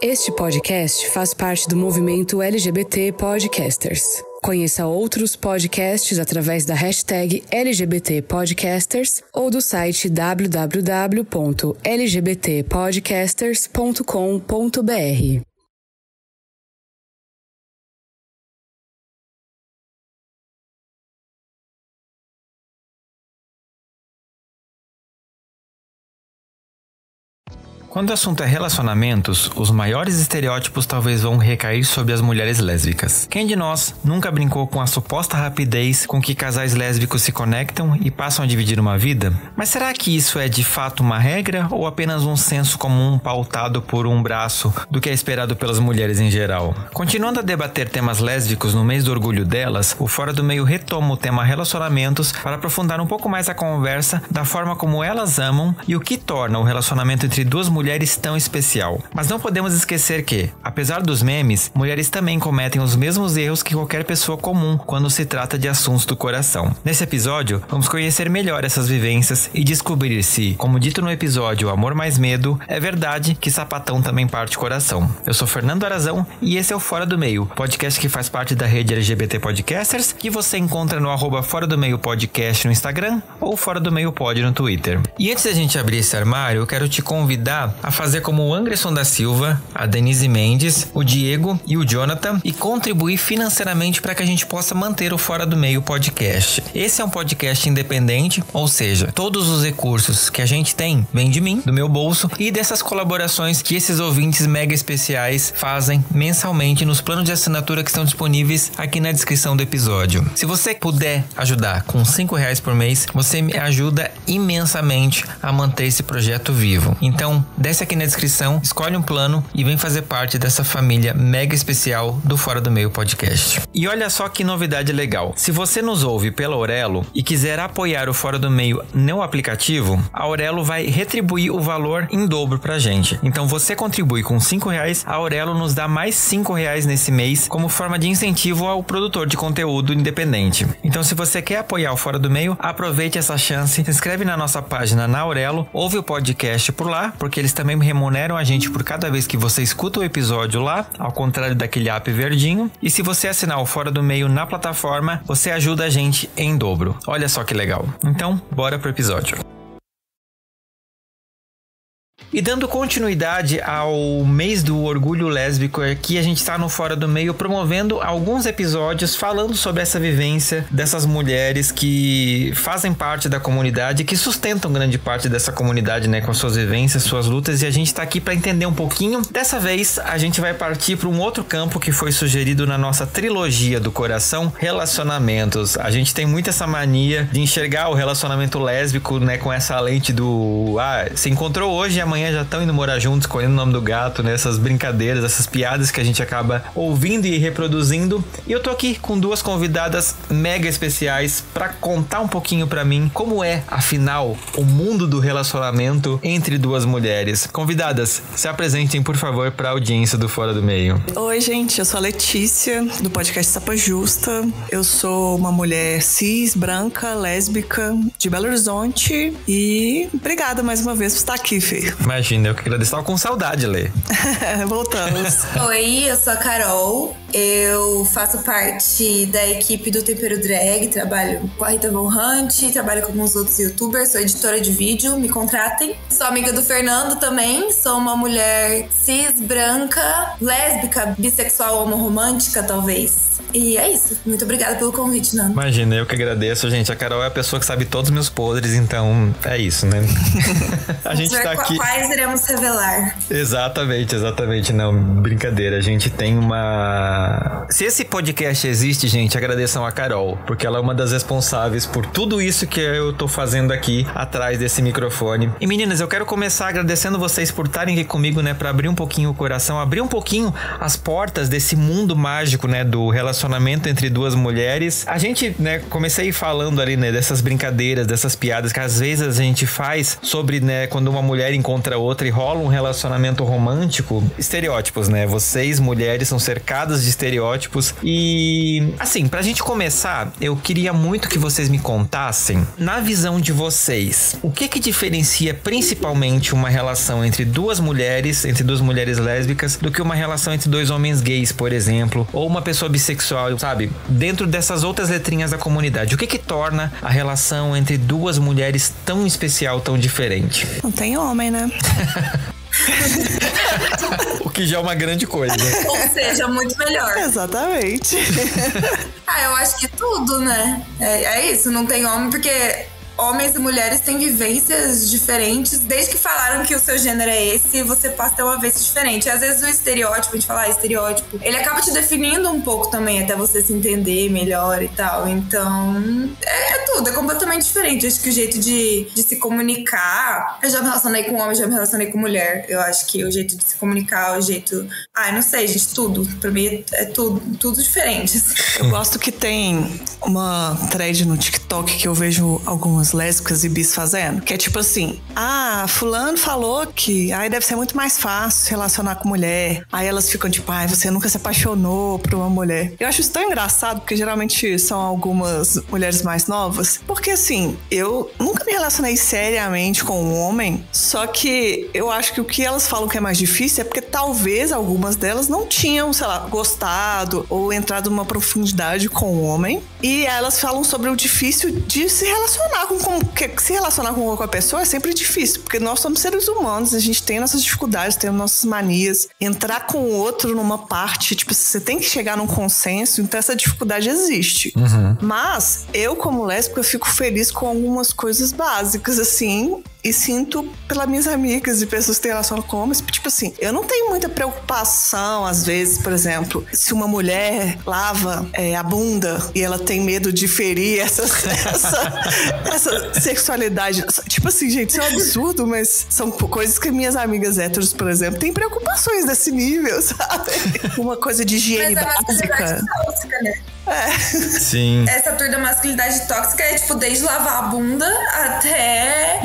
Este podcast faz parte do movimento LGBT Podcasters. Conheça outros podcasts através da hashtag LGBT Podcasters ou do site www.lgbtpodcasters.com.br. Quando o assunto é relacionamentos, os maiores estereótipos talvez vão recair sobre as mulheres lésbicas. Quem de nós nunca brincou com a suposta rapidez com que casais lésbicos se conectam e passam a dividir uma vida? Mas será que isso é de fato uma regra ou apenas um senso comum pautado por um braço do que é esperado pelas mulheres em geral? Continuando a debater temas lésbicos no mês do orgulho delas, o Fora do Meio retoma o tema relacionamentos para aprofundar um pouco mais a conversa da forma como elas amam e o que torna o relacionamento entre duas mulheres tão especial. Mas não podemos esquecer que, apesar dos memes, mulheres também cometem os mesmos erros que qualquer pessoa comum quando se trata de assuntos do coração. Nesse episódio, vamos conhecer melhor essas vivências e descobrir se, como dito no episódio Amor Mais Medo, é verdade que sapatão também parte coração. Eu sou Fernando Arazão e esse é o Fora do Meio, podcast que faz parte da rede LGBT Podcasters, que você encontra no @Fora do Meio Podcast no Instagram ou Fora do Meio Pod no Twitter. E antes da gente abrir esse armário, eu quero te convidar a fazer como o Anderson da Silva, a Denise Mendes, o Diego e o Jonathan e contribuir financeiramente para que a gente possa manter o Fora do Meio podcast. Esse é um podcast independente, ou seja, todos os recursos que a gente tem vêm de mim, do meu bolso e dessas colaborações que esses ouvintes mega especiais fazem mensalmente nos planos de assinatura que estão disponíveis aqui na descrição do episódio. Se você puder ajudar com R$5 por mês, você me ajuda imensamente a manter esse projeto vivo. Então, desce aqui na descrição, escolhe um plano e vem fazer parte dessa família mega especial do Fora do Meio podcast. E olha só que novidade legal. Se você nos ouve pela Aurelo e quiser apoiar o Fora do Meio no aplicativo, a Aurelo vai retribuir o valor em dobro pra gente. Então você contribui com R$5, a Aurelo nos dá mais R$5 nesse mês como forma de incentivo ao produtor de conteúdo independente. Então se você quer apoiar o Fora do Meio, aproveite essa chance, se inscreve na nossa página na Aurelo, ouve o podcast por lá, porque eles também remuneram a gente por cada vez que você escuta o episódio lá, ao contrário daquele app verdinho. E se você assinar o Fora do Meio na plataforma, você ajuda a gente em dobro. Olha só que legal. Então, bora pro episódio. E dando continuidade ao mês do orgulho lésbico, aqui a gente está no Fora do Meio promovendo alguns episódios falando sobre essa vivência dessas mulheres que fazem parte da comunidade, que sustentam grande parte dessa comunidade, né, com suas vivências, suas lutas, e a gente está aqui para entender um pouquinho. Dessa vez, a gente vai partir para um outro campo que foi sugerido na nossa trilogia do coração, relacionamentos. A gente tem muito essa mania de enxergar o relacionamento lésbico, né, com essa lente do se encontrou hoje e amanhã já estão indo morar juntos, escolhendo o nome do gato, né? Essas brincadeiras, essas piadas que a gente acaba ouvindo e reproduzindo. E eu tô aqui com duas convidadas mega especiais para contar um pouquinho para mim como é, afinal, o mundo do relacionamento entre duas mulheres. Convidadas, se apresentem, por favor, para a audiência do Fora do Meio. Oi, gente, eu sou a Letícia, do podcast Sapa Justa. Eu sou uma mulher cis, branca, lésbica, de Belo Horizonte e obrigada mais uma vez por estar aqui, Fê. Imagina, eu que agradeço. Tava com saudade, Lê. Voltamos. Oi, eu sou a Carol. Eu faço parte da equipe do Tempero Drag, trabalho com a Rita Von Hunt, trabalho com alguns outros youtubers, sou editora de vídeo, me contratem. Sou amiga do Fernando também, sou uma mulher cis, branca, lésbica, bissexual, homorromântica, talvez. E é isso. Muito obrigada pelo convite, Nando. Imagina, eu que agradeço, gente. A Carol é a pessoa que sabe todos os meus podres, então é isso, né? A gente tá aqui... Quais iremos revelar. Exatamente. Não, brincadeira. A gente tem uma... Se esse podcast existe, gente, agradeçam a Carol, porque ela é uma das responsáveis por tudo isso que eu tô fazendo aqui atrás desse microfone. E meninas, eu quero começar agradecendo vocês por estarem aqui comigo, né, pra abrir um pouquinho o coração, abrir um pouquinho as portas desse mundo mágico, né, do relacionamento entre duas mulheres. A gente, né, comecei falando ali, né, dessas brincadeiras, dessas piadas que às vezes a gente faz sobre, né, quando uma mulher encontra encontra outra e rola um relacionamento romântico, estereótipos, né? Vocês, mulheres, são cercadas de estereótipos. E, assim, pra gente começar, eu queria muito que vocês me contassem, na visão de vocês, o que diferencia principalmente uma relação entre duas mulheres lésbicas, do que uma relação entre dois homens gays, por exemplo, ou uma pessoa bissexual, sabe? Dentro dessas outras letrinhas da comunidade, o que torna a relação entre duas mulheres tão especial, tão diferente? Não tem homem, né? O que já é uma grande coisa. Ou seja, muito melhor. Exatamente. Eu acho que tudo, né? É isso, não tem homem, porque homens e mulheres têm vivências diferentes. Desde que falaram que o seu gênero é esse, você passa a ter uma vivência diferente. E às vezes o estereótipo, a gente fala estereótipo, ele acaba te definindo um pouco também, até você se entender melhor e tal. Então, é tudo, é completamente diferente. Acho que o jeito de se comunicar... Eu já me relacionei com homem, já me relacionei com mulher. Eu acho que o jeito de se comunicar, o jeito... não sei, gente, tudo. Pra mim é tudo diferente. Eu gosto que tem uma thread no TikTok que eu vejo algumas lésbicas e bis fazendo, que é tipo assim, fulano falou que deve ser muito mais fácil se relacionar com mulher. Aí elas ficam tipo, você nunca se apaixonou por uma mulher. Eu acho isso tão engraçado, porque geralmente são algumas mulheres mais novas, porque assim, eu nunca me relacionei seriamente com um homem, só que eu acho que o que elas falam que é mais difícil é porque talvez algumas delas não tinham, sei lá, gostado ou entrado numa profundidade com o homem, e elas falam sobre o difícil de se relacionar porque se relacionar com outra pessoa é sempre difícil, porque nós somos seres humanos, a gente tem nossas dificuldades, temos nossas manias. Entrar com o outro numa parte, tipo, você tem que chegar num consenso, então essa dificuldade existe. Mas eu, como lésbica, fico feliz com algumas coisas básicas, assim, e sinto pelas minhas amigas e pessoas que têm relação com homens, tipo assim, eu não tenho muita preocupação, às vezes, por exemplo, se uma mulher lava a bunda e ela tem medo de ferir essa sexualidade. Tipo assim, gente, isso é um absurdo, mas são coisas que minhas amigas héteros, por exemplo, têm preocupações desse nível, sabe? Uma coisa de higiene básica. Tóxica, né? Sim. Essa tour da masculinidade tóxica é tipo desde lavar a bunda até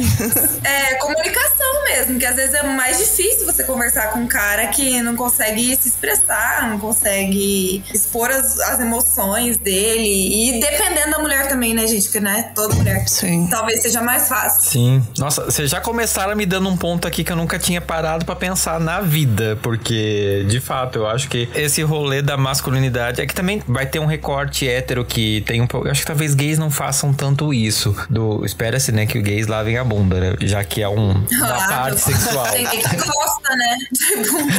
comunicação mesmo, que às vezes é mais difícil você conversar com um cara que não consegue se expressar, não consegue expor as emoções dele, e dependendo da mulher também, né, gente, porque não é toda mulher. Sim. Talvez seja mais fácil. Sim. Nossa, vocês já começaram me dando um ponto aqui que eu nunca tinha parado pra pensar na vida, porque, de fato, eu acho que esse rolê da masculinidade é que também vai ter um recorte hétero que tem um pouco... Eu acho que talvez gays não façam tanto isso. Espera-se, né, que os gays lavem a bunda, né? Já que é da parte sexual. Tem gente que gosta, né? De bunda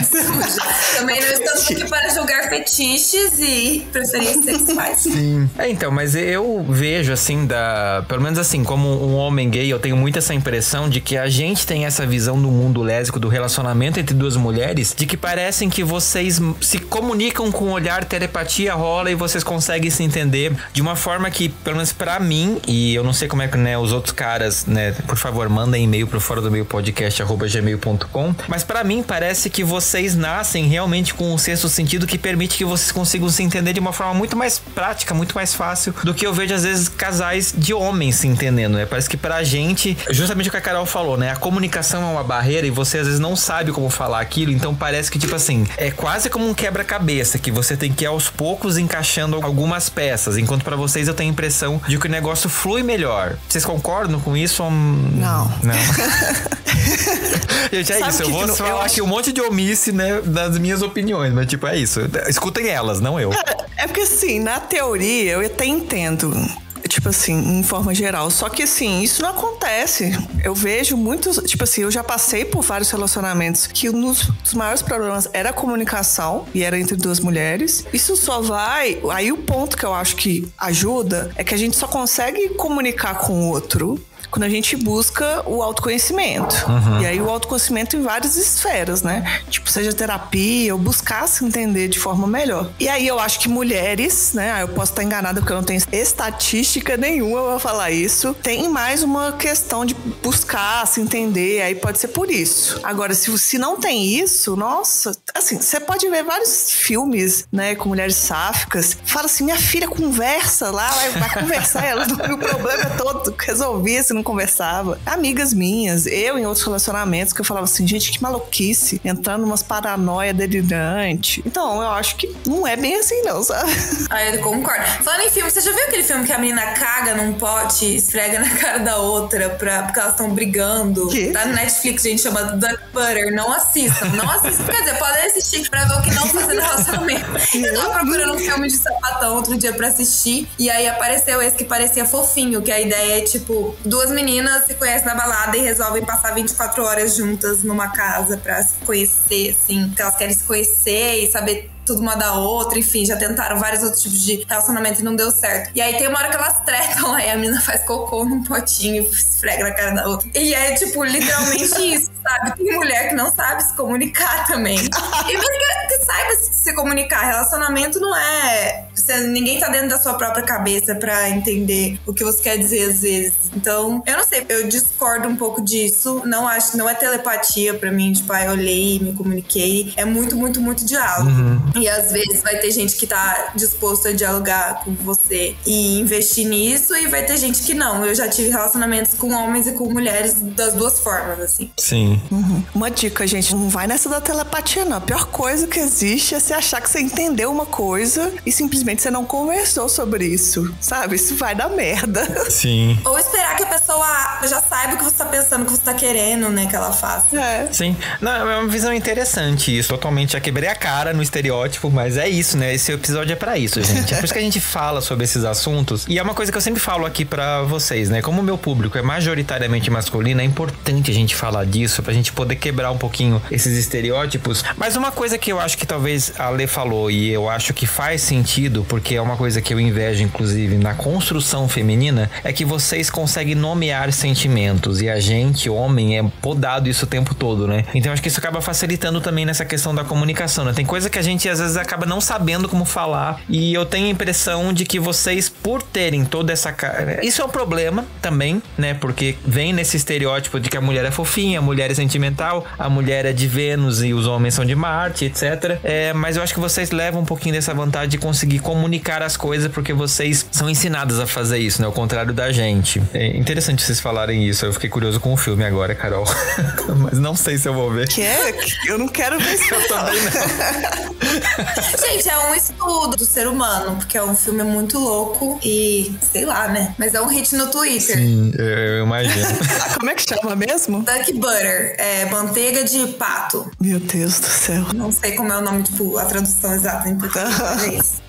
suja. Também não estamos aqui para julgar fetiches e preferências sexuais. Sim. Então, mas eu vejo, assim, pelo menos assim, como um homem gay, eu tenho muito essa impressão de que a gente tem essa visão do mundo lésbico, do relacionamento entre duas mulheres, de que parecem que vocês se comunicam com o olhar, telepatia rola e vocês conseguem se entender de uma forma que, pelo menos pra mim, e eu não sei como é que, né, os outros caras, né, por favor, mandem e-mail pro fora do meio podcast@gmail.com, mas pra mim parece que vocês nascem realmente com um sexto sentido que permite que vocês consigam se entender de uma forma muito mais prática, muito mais fácil do que eu vejo às vezes casais de homens se entendendo, né? Parece que pra gente, justamente o que a Carol falou, né? A comunicação é uma barreira e você às vezes não sabe como falar aquilo, então parece que, tipo assim, é quase como um quebra-cabeça, que você tem que ir aos poucos encaixando algumas peças, enquanto pra vocês eu tenho a impressão de que o negócio flui melhor. Vocês concordam com isso? Não. Gente, é isso. Eu vou falar aqui um monte de omisse, né, das minhas opiniões, mas tipo, é isso. Escutem elas, não eu. É porque assim, na teoria eu até entendo, tipo assim, em forma geral. Só que assim, isso não acontece. Eu vejo muitos, tipo assim, eu já passei por vários relacionamentos que um dos maiores problemas era a comunicação, e era entre duas mulheres. Isso só vai... Aí o ponto que eu acho que ajuda é que a gente só consegue comunicar com o outro quando a gente busca o autoconhecimento. E aí o autoconhecimento em várias esferas, né? Tipo, seja terapia, ou buscar se entender de forma melhor. E aí eu acho que mulheres, né? Eu posso estar enganada porque eu não tenho estatística nenhuma pra falar isso. Tem mais uma questão de buscar se entender, aí pode ser por isso. Agora, se não tem isso, nossa, Assim, você pode ver vários filmes, né, com mulheres sáficas. Fala assim, minha filha conversa lá, vai conversar. Ela, o problema é todo resolvia se não conversava. Amigas minhas, eu em outros relacionamentos, que eu falava assim, gente, que maluquice, entrando numas paranoia delirante. Então, eu acho que não é bem assim, não, sabe? Eu concordo. Falando em filme, você já viu aquele filme que a menina caga num pote, esfrega na cara da outra porque elas estão brigando? Que? Tá no Netflix, gente, chama Duck Butter. Não assistam. Quer dizer, podem assistir pra ver o que não fazer no relacionamento. Eu tava procurando um filme de sapatão outro dia pra assistir, e aí apareceu esse que parecia fofinho, que a ideia é, tipo, duas meninas se conhecem na balada e resolvem passar 24 horas juntas numa casa pra se conhecer, assim, porque elas querem se conhecer e saber tudo uma da outra, enfim, já tentaram vários outros tipos de relacionamento e não deu certo. E aí tem uma hora que elas tretam, aí a menina faz cocô num potinho e esfrega na cara da outra. E é, tipo, literalmente isso, sabe? Tem mulher que não sabe se comunicar também. E mesmo que saiba se comunicar, relacionamento não é... ninguém tá dentro da sua própria cabeça pra entender o que você quer dizer às vezes. Então, eu não sei, eu discordo um pouco disso. Não é telepatia pra mim, tipo, eu olhei, me comuniquei. É muito, muito, muito diálogo. E às vezes vai ter gente que tá disposto a dialogar com você e investir nisso, e vai ter gente que não. Eu já tive relacionamentos com homens e com mulheres das duas formas, assim. Sim. Uma dica, gente, não vai nessa da telepatia, não. A pior coisa que existe é você achar que você entendeu uma coisa e simplesmente você não conversou sobre isso, sabe? Isso vai dar merda. Sim. Ou esperar que a pessoa já saiba o que você tá pensando, o que você tá querendo, né, que ela faça. É. Sim. Não, é uma visão interessante isso. Totalmente, já quebrei a cara no estereótipo, mas é isso, né? Esse episódio é pra isso, gente. É por isso que a gente fala sobre esses assuntos. E é uma coisa que eu sempre falo aqui pra vocês, né? Como o meu público é majoritariamente masculino, é importante a gente falar disso, pra gente poder quebrar um pouquinho esses estereótipos. Mas uma coisa que eu acho que talvez a Lê falou, e eu acho que faz sentido, porque é uma coisa que eu invejo, inclusive, na construção feminina, é que vocês conseguem nomear sentimentos. E a gente, homem, é podado isso o tempo todo, né? Então acho que isso acaba facilitando também nessa questão da comunicação, né? Tem coisa que a gente às vezes acaba não sabendo como falar, e eu tenho a impressão de que vocês, por terem toda essa... Isso é um problema também, né? Porque vem nesse estereótipo de que a mulher é fofinha, a mulher é sentimental, a mulher é de Vênus e os homens são de Marte, etc. Mas eu acho que vocês levam um pouquinho dessa vantagem de conseguir comunicar as coisas, porque vocês são ensinadas a fazer isso, né? Ao contrário da gente. É interessante vocês falarem isso. Eu fiquei curioso com o filme agora, Carol. Mas não sei se eu vou ver. Eu não quero ver isso. Eu também não. Gente, é um estudo do ser humano, porque é um filme muito louco e, sei lá, né? Mas é um hit no Twitter. Sim, eu imagino. Como é que chama mesmo? Duck Butter, é manteiga de pato. Meu Deus do céu. Não sei como é o nome, tipo, a tradução exata em português, mas é isso.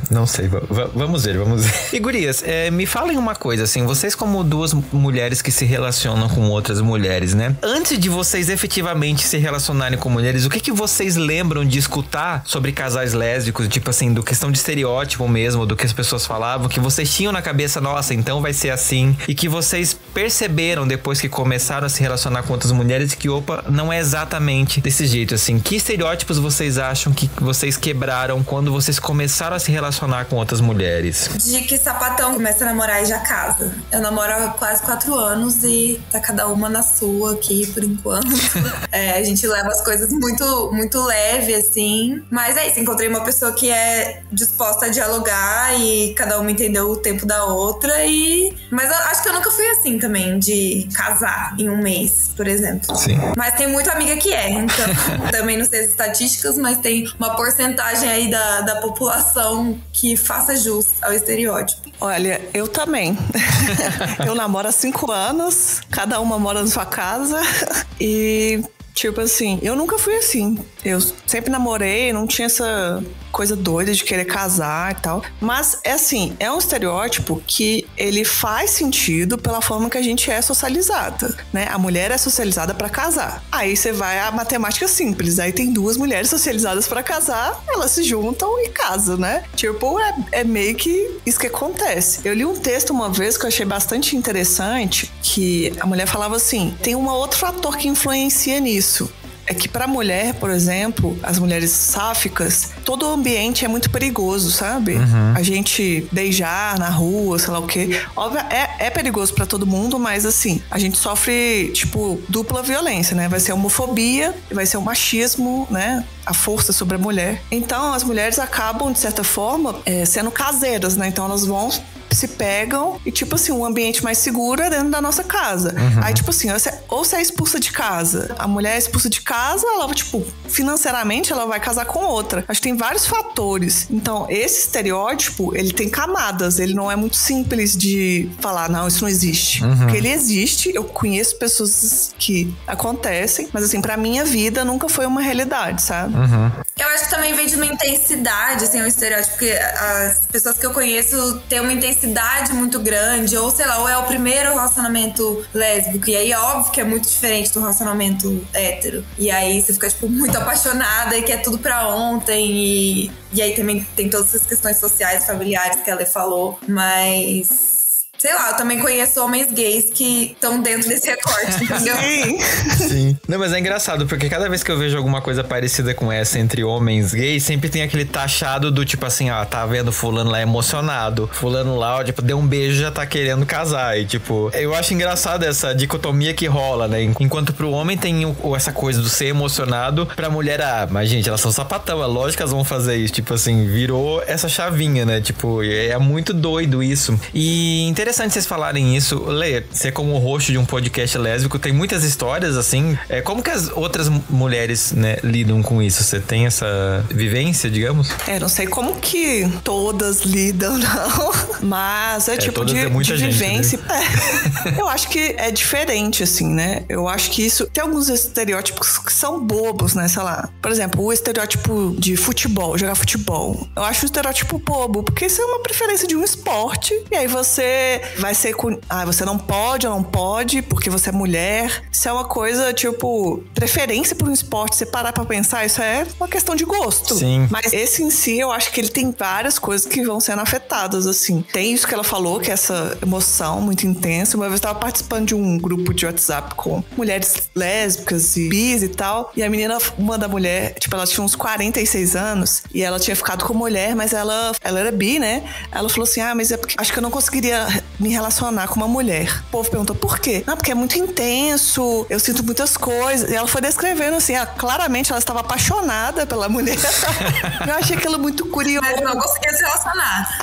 Não sei, vamos ver. E gurias, me falem uma coisa, assim, vocês como duas mulheres que se relacionam com outras mulheres, né? Antes de vocês efetivamente se relacionarem com mulheres, o que vocês lembram de escutar sobre casais lésbicos, tipo assim, do questão de estereótipo mesmo, do que as pessoas falavam, que vocês tinham na cabeça, nossa, então vai ser assim, e que vocês perceberam depois que começaram a se relacionar com outras mulheres que, opa, não é exatamente desse jeito, assim. Que estereótipos vocês acham que vocês quebraram quando vocês começaram a se relacionar com outras mulheres? De que sapatão começa a namorar e já casa. Eu namoro há quase 4 anos e tá cada uma na sua aqui, por enquanto. A gente leva as coisas muito, muito leve, assim. Mas é isso, encontrei uma pessoa que é disposta a dialogar e cada uma entendeu o tempo da outra. Mas eu acho que eu nunca fui assim também, de casar em um mês, por exemplo. Sim. Mas tem muita amiga que é, então também não sei as estatísticas, mas tem uma porcentagem aí da população que faça jus ao estereótipo. Olha, eu também. Eu namoro há 5 anos, cada uma mora na sua casa e, tipo assim, eu nunca fui assim. Eu sempre namorei, não tinha essa coisa doida de querer casar e tal. Mas, é assim, é um estereótipo que ele faz sentido pela forma que a gente é socializada, né? A mulher é socializada pra casar. Aí você vai à matemática simples. Aí tem 2 mulheres socializadas pra casar, elas se juntam e casam, né? Tipo, é meio que isso que acontece. Eu li um texto uma vez que eu achei bastante interessante, que a mulher falava assim, tem um outro fator que influencia nisso. é que pra mulher, por exemplo, as mulheres sáficas, todo o ambiente é muito perigoso, sabe? A gente beijar na rua, sei lá o quê. Óbvio, é perigoso pra todo mundo, mas assim, a gente sofre, tipo, dupla violência, né? Vai ser a homofobia e vai ser o machismo, né? A força sobre a mulher. Então, as mulheres acabam, de certa forma, sendo caseiras, né? Então, elas vão, se pegam e, tipo assim, um ambiente mais seguro é dentro da nossa casa. Aí, tipo assim, ou você é expulsa de casa, a mulher é expulsa de casa, ela, tipo, financeiramente, ela vai casar com outra. Acho que tem vários fatores. Então, esse estereótipo, ele tem camadas. Ele não é muito simples de falar, não, isso não existe. Porque ele existe, eu conheço pessoas que acontecem, mas, assim, pra minha vida, nunca foi uma realidade, sabe? Eu acho que também vem de uma intensidade, assim, um estereótipo, porque as pessoas que eu conheço têm uma intensidade muito grande, ou sei lá, ou é o primeiro relacionamento lésbico, e aí é óbvio que é muito diferente do relacionamento hétero. E aí você fica, tipo, muito apaixonada e quer tudo pra ontem, e aí também tem todas essas questões sociais, familiares que a Lê falou, mas... sei lá, eu também conheço homens gays que estão dentro desse recorte, entendeu? Sim. Não, mas é engraçado, porque cada vez que eu vejo alguma coisa parecida com essa entre homens gays, sempre tem aquele taxado do tipo assim, ó, tá vendo fulano lá emocionado, fulano lá, ó, tipo, deu um beijo e já tá querendo casar. E tipo, eu acho engraçado essa dicotomia que rola, né? Enquanto pro homem tem essa coisa do ser emocionado, pra mulher, mas gente, elas são sapatão, é lógico que elas vão fazer isso. Tipo assim, virou essa chavinha, né? Tipo, é muito doido isso. E interessante vocês falarem isso. Lê, você como host de um podcast lésbico, tem muitas histórias, assim. Como que as outras mulheres, né, lidam com isso? Você tem essa vivência, digamos? Não sei como que todas lidam, não. Mas tipo de vivência. Eu acho que é diferente, assim, né? Eu acho que isso... Tem alguns estereótipos que são bobos, né? Sei lá. Por exemplo, o estereótipo de futebol, jogar futebol. Eu acho um estereótipo bobo, porque isso é uma preferência de um esporte. E aí você vai ser com... você não pode ou não pode porque você é mulher. Isso é uma coisa, tipo, preferência por um esporte. Você parar pra pensar, isso é uma questão de gosto. Sim. Mas esse em si, eu acho que ele tem várias coisas que vão sendo afetadas, assim. Tem isso que ela falou, que é essa emoção muito intensa. Uma vez eu tava participando de um grupo de WhatsApp com mulheres lésbicas e bis e tal. E a menina, uma da mulher, tipo, ela tinha uns 46 anos e ela tinha ficado com mulher, mas ela era bi, né? Ela falou assim, mas é porque acho que eu não conseguiria me relacionar com uma mulher. O povo perguntou por quê? Não, porque é muito intenso, eu sinto muitas coisas. E ela foi descrevendo assim, claramente ela estava apaixonada pela mulher. Eu achei aquilo muito curioso. Mas não conseguia se relacionar.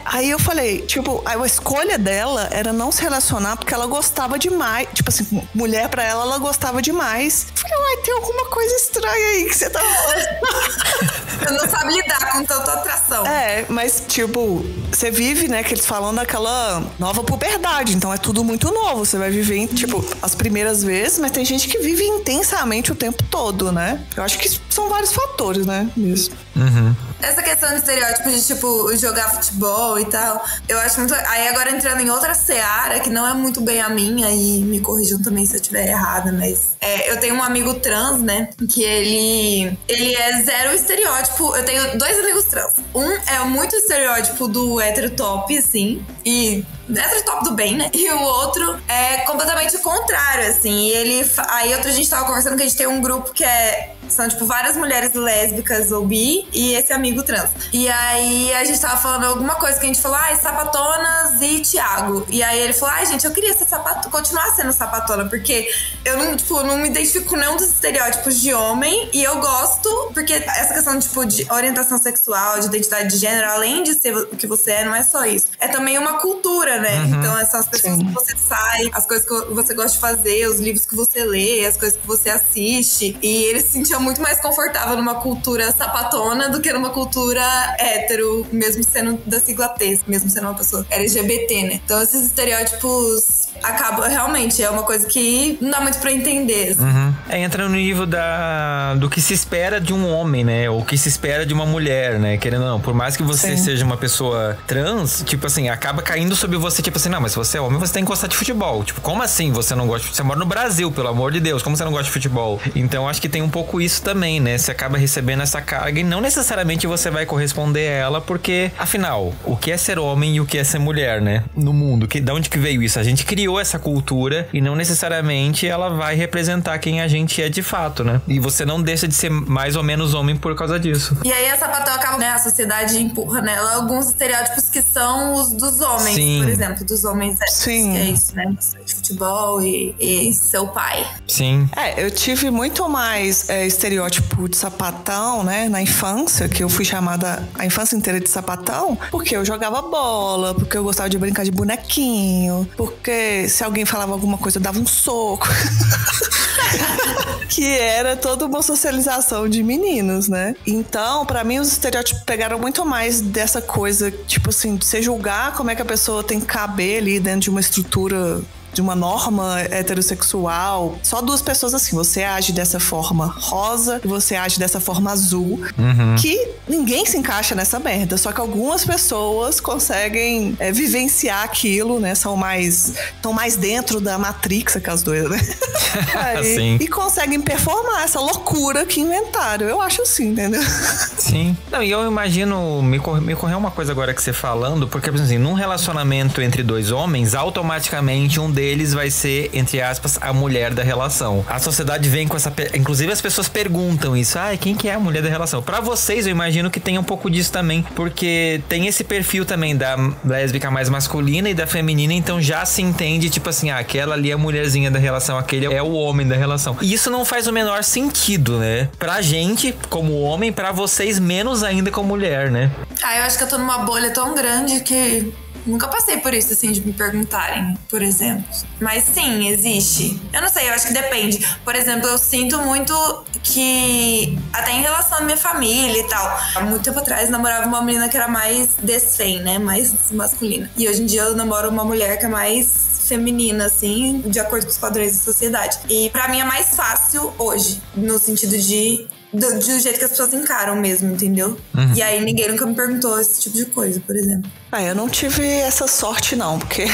Aí eu falei, tipo, a escolha dela era não se relacionar porque ela gostava demais. Tipo assim, mulher pra ela gostava demais. Eu falei, tem alguma coisa estranha aí que você tá falando. Eu não sabe lidar com tanta atração. Mas tipo, você vive, né, que eles falam daquela nova puberdade, então é tudo muito novo. Você vai viver, tipo, as primeiras vezes, mas tem gente que vive intensamente o tempo todo, né? Eu acho que são vários fatores, né, mesmo. Essa questão de estereótipo de, tipo, jogar futebol e tal, eu acho muito... Aí agora entrando em outra seara, que não é muito bem a minha, e me corrijam também se eu estiver errada, mas... eu tenho um amigo trans, né, que ele é zero estereótipo. Eu tenho 2 amigos trans. Um é muito estereótipo do hétero top, assim, e... hétero top do bem, né? E o outro é completamente o contrário, assim. E aí a gente tava conversando que a gente tem um grupo que são, tipo, várias mulheres lésbicas ou bi e esse amigo trans. E aí a gente tava falando alguma coisa que a gente falou, sapatonas e Thiago. E aí ele falou, gente, eu queria ser continuar sendo sapatona, porque eu não me identifico com nenhum dos estereótipos de homem e eu gosto, porque essa questão, tipo, de orientação sexual, de identidade de gênero, além de ser o que você é, não é só isso. É também uma cultura, né? Então, são as pessoas que você sai, as coisas que você gosta de fazer, os livros que você lê, as coisas que você assiste. E ele se sentia muito mais confortável numa cultura sapatona do que numa cultura hétero, mesmo sendo da sigla T, mesmo sendo uma pessoa LGBT, né? Então, esses estereótipos acabam, realmente, é uma coisa que não dá muito pra entender. Assim. Entra no nível do que se espera de um homem, né? Ou que se espera de uma mulher, né? Querendo ou não, por mais que você seja uma pessoa trans, tipo assim, acaba caindo sobre você você, tipo assim, não, mas se você é homem, você tem que gostar de futebol. Tipo, como assim você não gosta de... Você mora no Brasil, pelo amor de Deus, como você não gosta de futebol? Então, acho que tem um pouco isso também, né? Você acaba recebendo essa carga e não necessariamente você vai corresponder a ela, porque, afinal, o que é ser homem e o que é ser mulher, né? No mundo. Da onde que veio isso? A gente criou essa cultura e não necessariamente ela vai representar quem a gente é de fato, né? E você não deixa de ser mais ou menos homem por causa disso. E aí a sapatão acaba, né? A sociedade empurra nela alguns estereótipos que são os dos homens, Sim. Por exemplo, dos homens. Sim. É isso, né? De futebol e seu pai. Sim. Eu tive muito mais estereótipo de sapatão, né, na infância, que eu fui chamada a infância inteira de sapatão, porque eu jogava bola, porque eu gostava de brincar de bonequinho, porque se alguém falava alguma coisa eu dava um soco. Que era toda uma socialização de meninos, né? Então, pra mim, os estereótipos pegaram muito mais dessa coisa, tipo assim, de você julgar como é que a pessoa tem que caber ali dentro de uma estrutura, de uma norma heterossexual. Só duas pessoas assim, você age dessa forma rosa e você age dessa forma azul, que ninguém se encaixa nessa merda, só que algumas pessoas conseguem vivenciar aquilo, né, estão mais dentro da Matrix, aquelas duas, né? Sim. E conseguem performar essa loucura que inventaram, eu acho assim, entendeu? Sim. Não, e eu imagino, me correu uma coisa agora que você falando, porque assim, num relacionamento entre dois homens, automaticamente um deles vai ser, entre aspas, a mulher da relação. A sociedade vem com essa... Inclusive as pessoas perguntam isso. Quem que é a mulher da relação? Pra vocês, eu imagino que tem um pouco disso também, porque tem esse perfil também da lésbica mais masculina e da feminina, então já se entende, tipo assim, aquela ali é a mulherzinha da relação, aquele é o homem da relação. E isso não faz o menor sentido, né? Pra gente, como homem, pra vocês, menos ainda como mulher, né? Eu acho que eu tô numa bolha tão grande que nunca passei por isso, assim, de me perguntarem, por exemplo. Mas sim, existe. Eu não sei, eu acho que depende. Por exemplo, eu sinto muito que, até em relação à minha família e tal, há muito tempo atrás namorava uma menina que era mais desfem, né? Mais masculina. E hoje em dia eu namoro uma mulher que é mais feminina, assim, de acordo com os padrões da sociedade. E pra mim é mais fácil hoje, no sentido do jeito que as pessoas encaram mesmo, entendeu? E aí ninguém nunca me perguntou esse tipo de coisa, por exemplo. Eu não tive essa sorte não, porque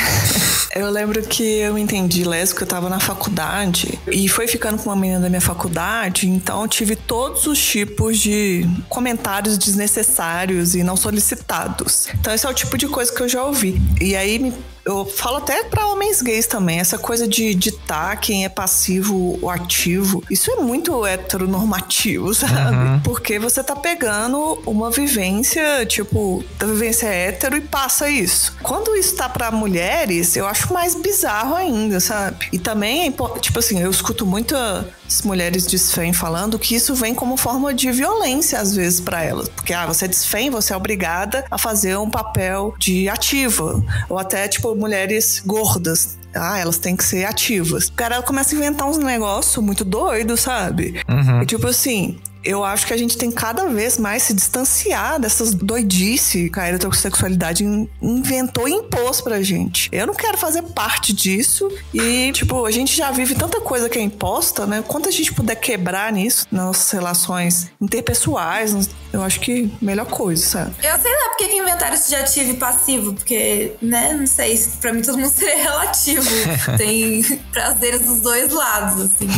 eu lembro que eu entendi lésbica, eu tava na faculdade e foi ficando com uma menina da minha faculdade, então eu tive todos os tipos de comentários desnecessários e não solicitados. Então esse é o tipo de coisa que eu já ouvi. E aí eu falo até pra homens gays também, essa coisa de ditar quem é passivo ou ativo, isso é muito heteronormativo, sabe? Porque você tá pegando uma vivência, tipo, da vivência hétero e passa isso. Quando isso tá pra mulheres, eu acho mais bizarro ainda, sabe? E também, tipo assim, eu escuto muitas mulheres desfém falando que isso vem como forma de violência, às vezes, pra elas. Porque, você é desfém, você é obrigada a fazer um papel de ativa. Ou até, tipo, mulheres gordas. Elas têm que ser ativas. O cara começa a inventar uns negócios muito doidos, sabe? E tipo assim, eu acho que a gente tem cada vez mais se distanciar dessas doidices que a heterossexualidade inventou e impôs pra gente. Eu não quero fazer parte disso e, tipo, a gente já vive tanta coisa que é imposta, né? Quanto a gente puder quebrar nisso, nas nossas relações interpessoais, eu acho que melhor coisa, sabe? Eu sei lá porque que inventaram isso de ativo e passivo, porque, né, não sei, pra mim todo mundo seria relativo. Tem prazeres dos dois lados, assim.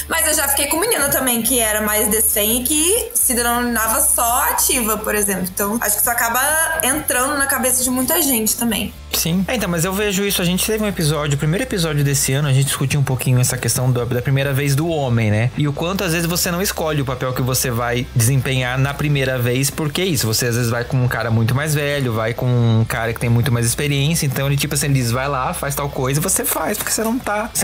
Mas eu já fiquei com menina também que era mais desfém e que se denominava só ativa, por exemplo. Então, acho que isso acaba entrando na cabeça de muita gente também. Sim. Então, mas eu vejo isso, a gente teve um episódio, o primeiro episódio desse ano, a gente discutiu um pouquinho essa questão da primeira vez do homem, né? E o quanto às vezes você não escolhe o papel que você vai desempenhar na primeira vez, porque é isso, você às vezes vai com um cara muito mais velho, vai com um cara que tem muito mais experiência, então ele tipo assim, ele diz, vai lá, faz tal coisa, você faz, porque você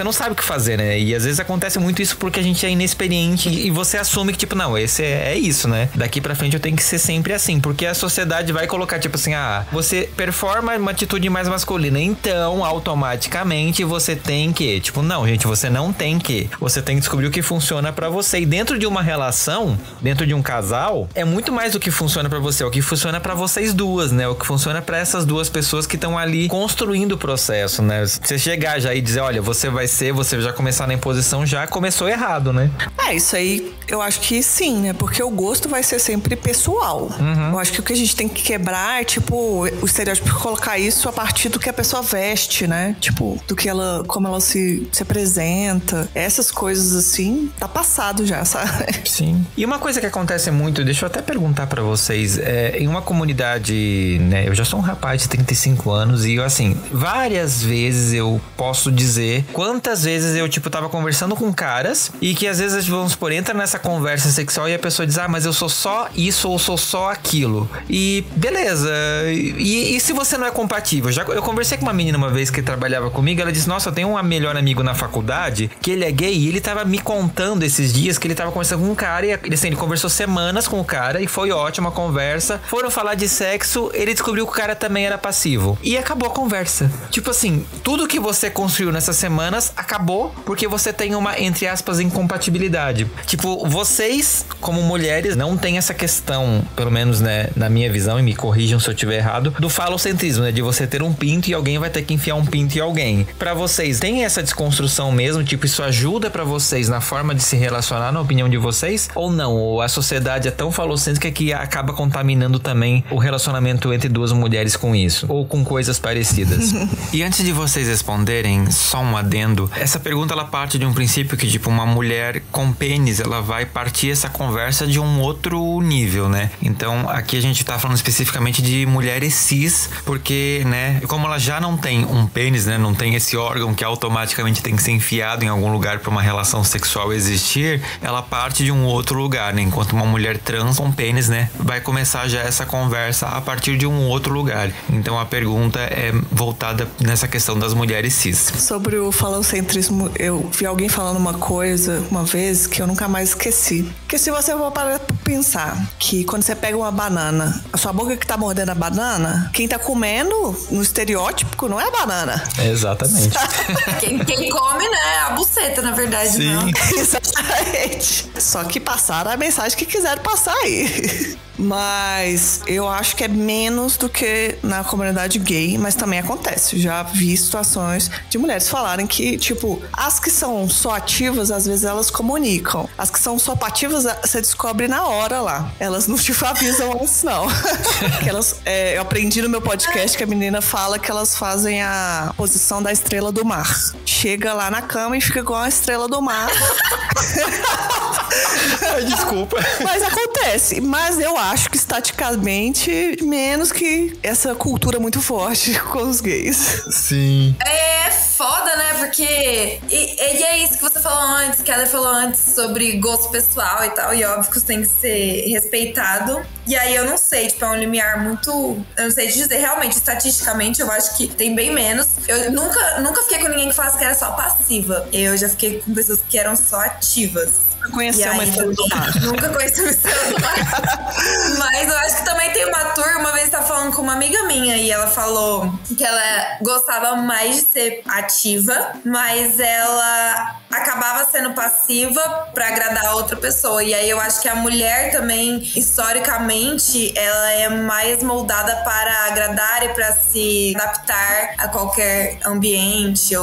não sabe o que fazer, né? E às vezes acontece muito isso porque a gente é inexperiente e você assume que tipo, não, esse é isso, né? Daqui pra frente eu tenho que ser sempre assim, porque a sociedade vai colocar tipo assim, você performa uma atitude mais mais masculina. Então, automaticamente, você tem que... Tipo, não, gente, você não tem que. Você tem que descobrir o que funciona pra você. E dentro de uma relação, dentro de um casal, é muito mais do que funciona pra você. É o que funciona pra vocês duas, né? O que funciona pra essas duas pessoas que estão ali construindo o processo, né? Você chegar já e dizer, olha, você vai ser, você já começar na imposição, já começou errado, né? Isso aí eu acho que sim, né? Porque o gosto vai ser sempre pessoal. Eu acho que o que a gente tem que quebrar é, tipo, o estereótipo, colocar isso a partir do que a pessoa veste, né? Tipo, do que ela, como ela se apresenta. Essas coisas assim, tá passado já, sabe? Sim. E uma coisa que acontece muito, deixa eu até perguntar pra vocês, em uma comunidade, né? Eu já sou um rapaz de 35 anos e, assim, várias vezes eu posso dizer quantas vezes eu, tipo, tava conversando com caras e que às vezes, vamos supor, entra nessa conversa sexual e a pessoa diz, mas eu sou só isso ou sou só aquilo. E beleza. E se você não é compatível? Eu conversei com uma menina uma vez que trabalhava comigo, ela disse, nossa, eu tenho um melhor amigo na faculdade que ele é gay e ele tava me contando esses dias que ele tava conversando com um cara e assim, ele conversou semanas com o cara e foi ótima a conversa. Foram falar de sexo, ele descobriu que o cara também era passivo. E acabou a conversa. Tipo assim, tudo que você construiu nessas semanas acabou porque você tem uma, entre aspas, incompatibilidade. Tipo, vocês, como mulheres, não tem essa questão, pelo menos, né, na minha visão, e me corrijam se eu estiver errado, do falocentrismo, né, de você ter um pinto e alguém vai ter que enfiar um pinto em alguém. Pra vocês, tem essa desconstrução mesmo? Tipo, isso ajuda pra vocês na forma de se relacionar, na opinião de vocês? Ou não? Ou a sociedade é tão falocêntrica que acaba contaminando também o relacionamento entre duas mulheres com isso? Ou com coisas parecidas? E antes de vocês responderem, só um adendo. Essa pergunta, ela parte de um princípio que, tipo, uma mulher com pênis, ela vai partir essa conversa de um outro nível, né? Então, aqui a gente tá falando especificamente de mulheres cis, porque, né, como ela já não tem um pênis, né, não tem esse órgão que automaticamente tem que ser enfiado em algum lugar para uma relação sexual existir, ela parte de um outro lugar, né? Enquanto uma mulher trans com pênis, né, vai começar já essa conversa a partir de um outro lugar. Então, a pergunta é voltada nessa questão das mulheres cis. Sobre o falocentrismo, eu vi alguém falando uma coisa uma vez que eu nunca mais esqueci. Que se você for parar pra pensar que quando você pega uma banana, a sua boca que tá mordendo a banana, quem tá comendo no estereótipo não é a banana. Exatamente. Quem come, né, a buceta, na verdade. Sim. Não. Exatamente. Só que passaram a mensagem que quiseram passar aí. Mas eu acho que é menos do que na comunidade gay, mas também acontece. Já vi situações de mulheres falarem que, tipo, as que são só ativas, às vezes elas comunicam. As que são só pativas, você descobre na hora lá. Elas não te avisam antes, não. Que elas, eu aprendi no meu podcast que a menina fala que elas fazem a posição da estrela do mar. Chega lá na cama e fica igual a estrela do mar. Desculpa. Mas acontece. Mas eu acho que estaticamente menos que essa cultura muito forte com os gays. Sim. É foda, né? Porque... E é isso que você falou antes, que ela falou antes sobre gosto pessoal e tal. E óbvio que isso tem que ser respeitado. E aí eu não sei, tipo, é um limiar muito... Eu não sei dizer. Realmente, estatisticamente, eu acho que tem bem menos. Eu nunca fiquei com ninguém que falasse que era só passiva. Eu já fiquei com pessoas que eram só ativas. Conheceu uma estrela do mar. Nunca conheci uma estrela do mar. Mas eu acho que também tem uma turma. Uma vez eu tava falando com uma amiga minha e ela falou que ela gostava mais de ser ativa, mas ela acabava sendo passiva pra agradar a outra pessoa. E aí eu acho que a mulher também, historicamente, ela é mais moldada para agradar e pra se adaptar a qualquer ambiente.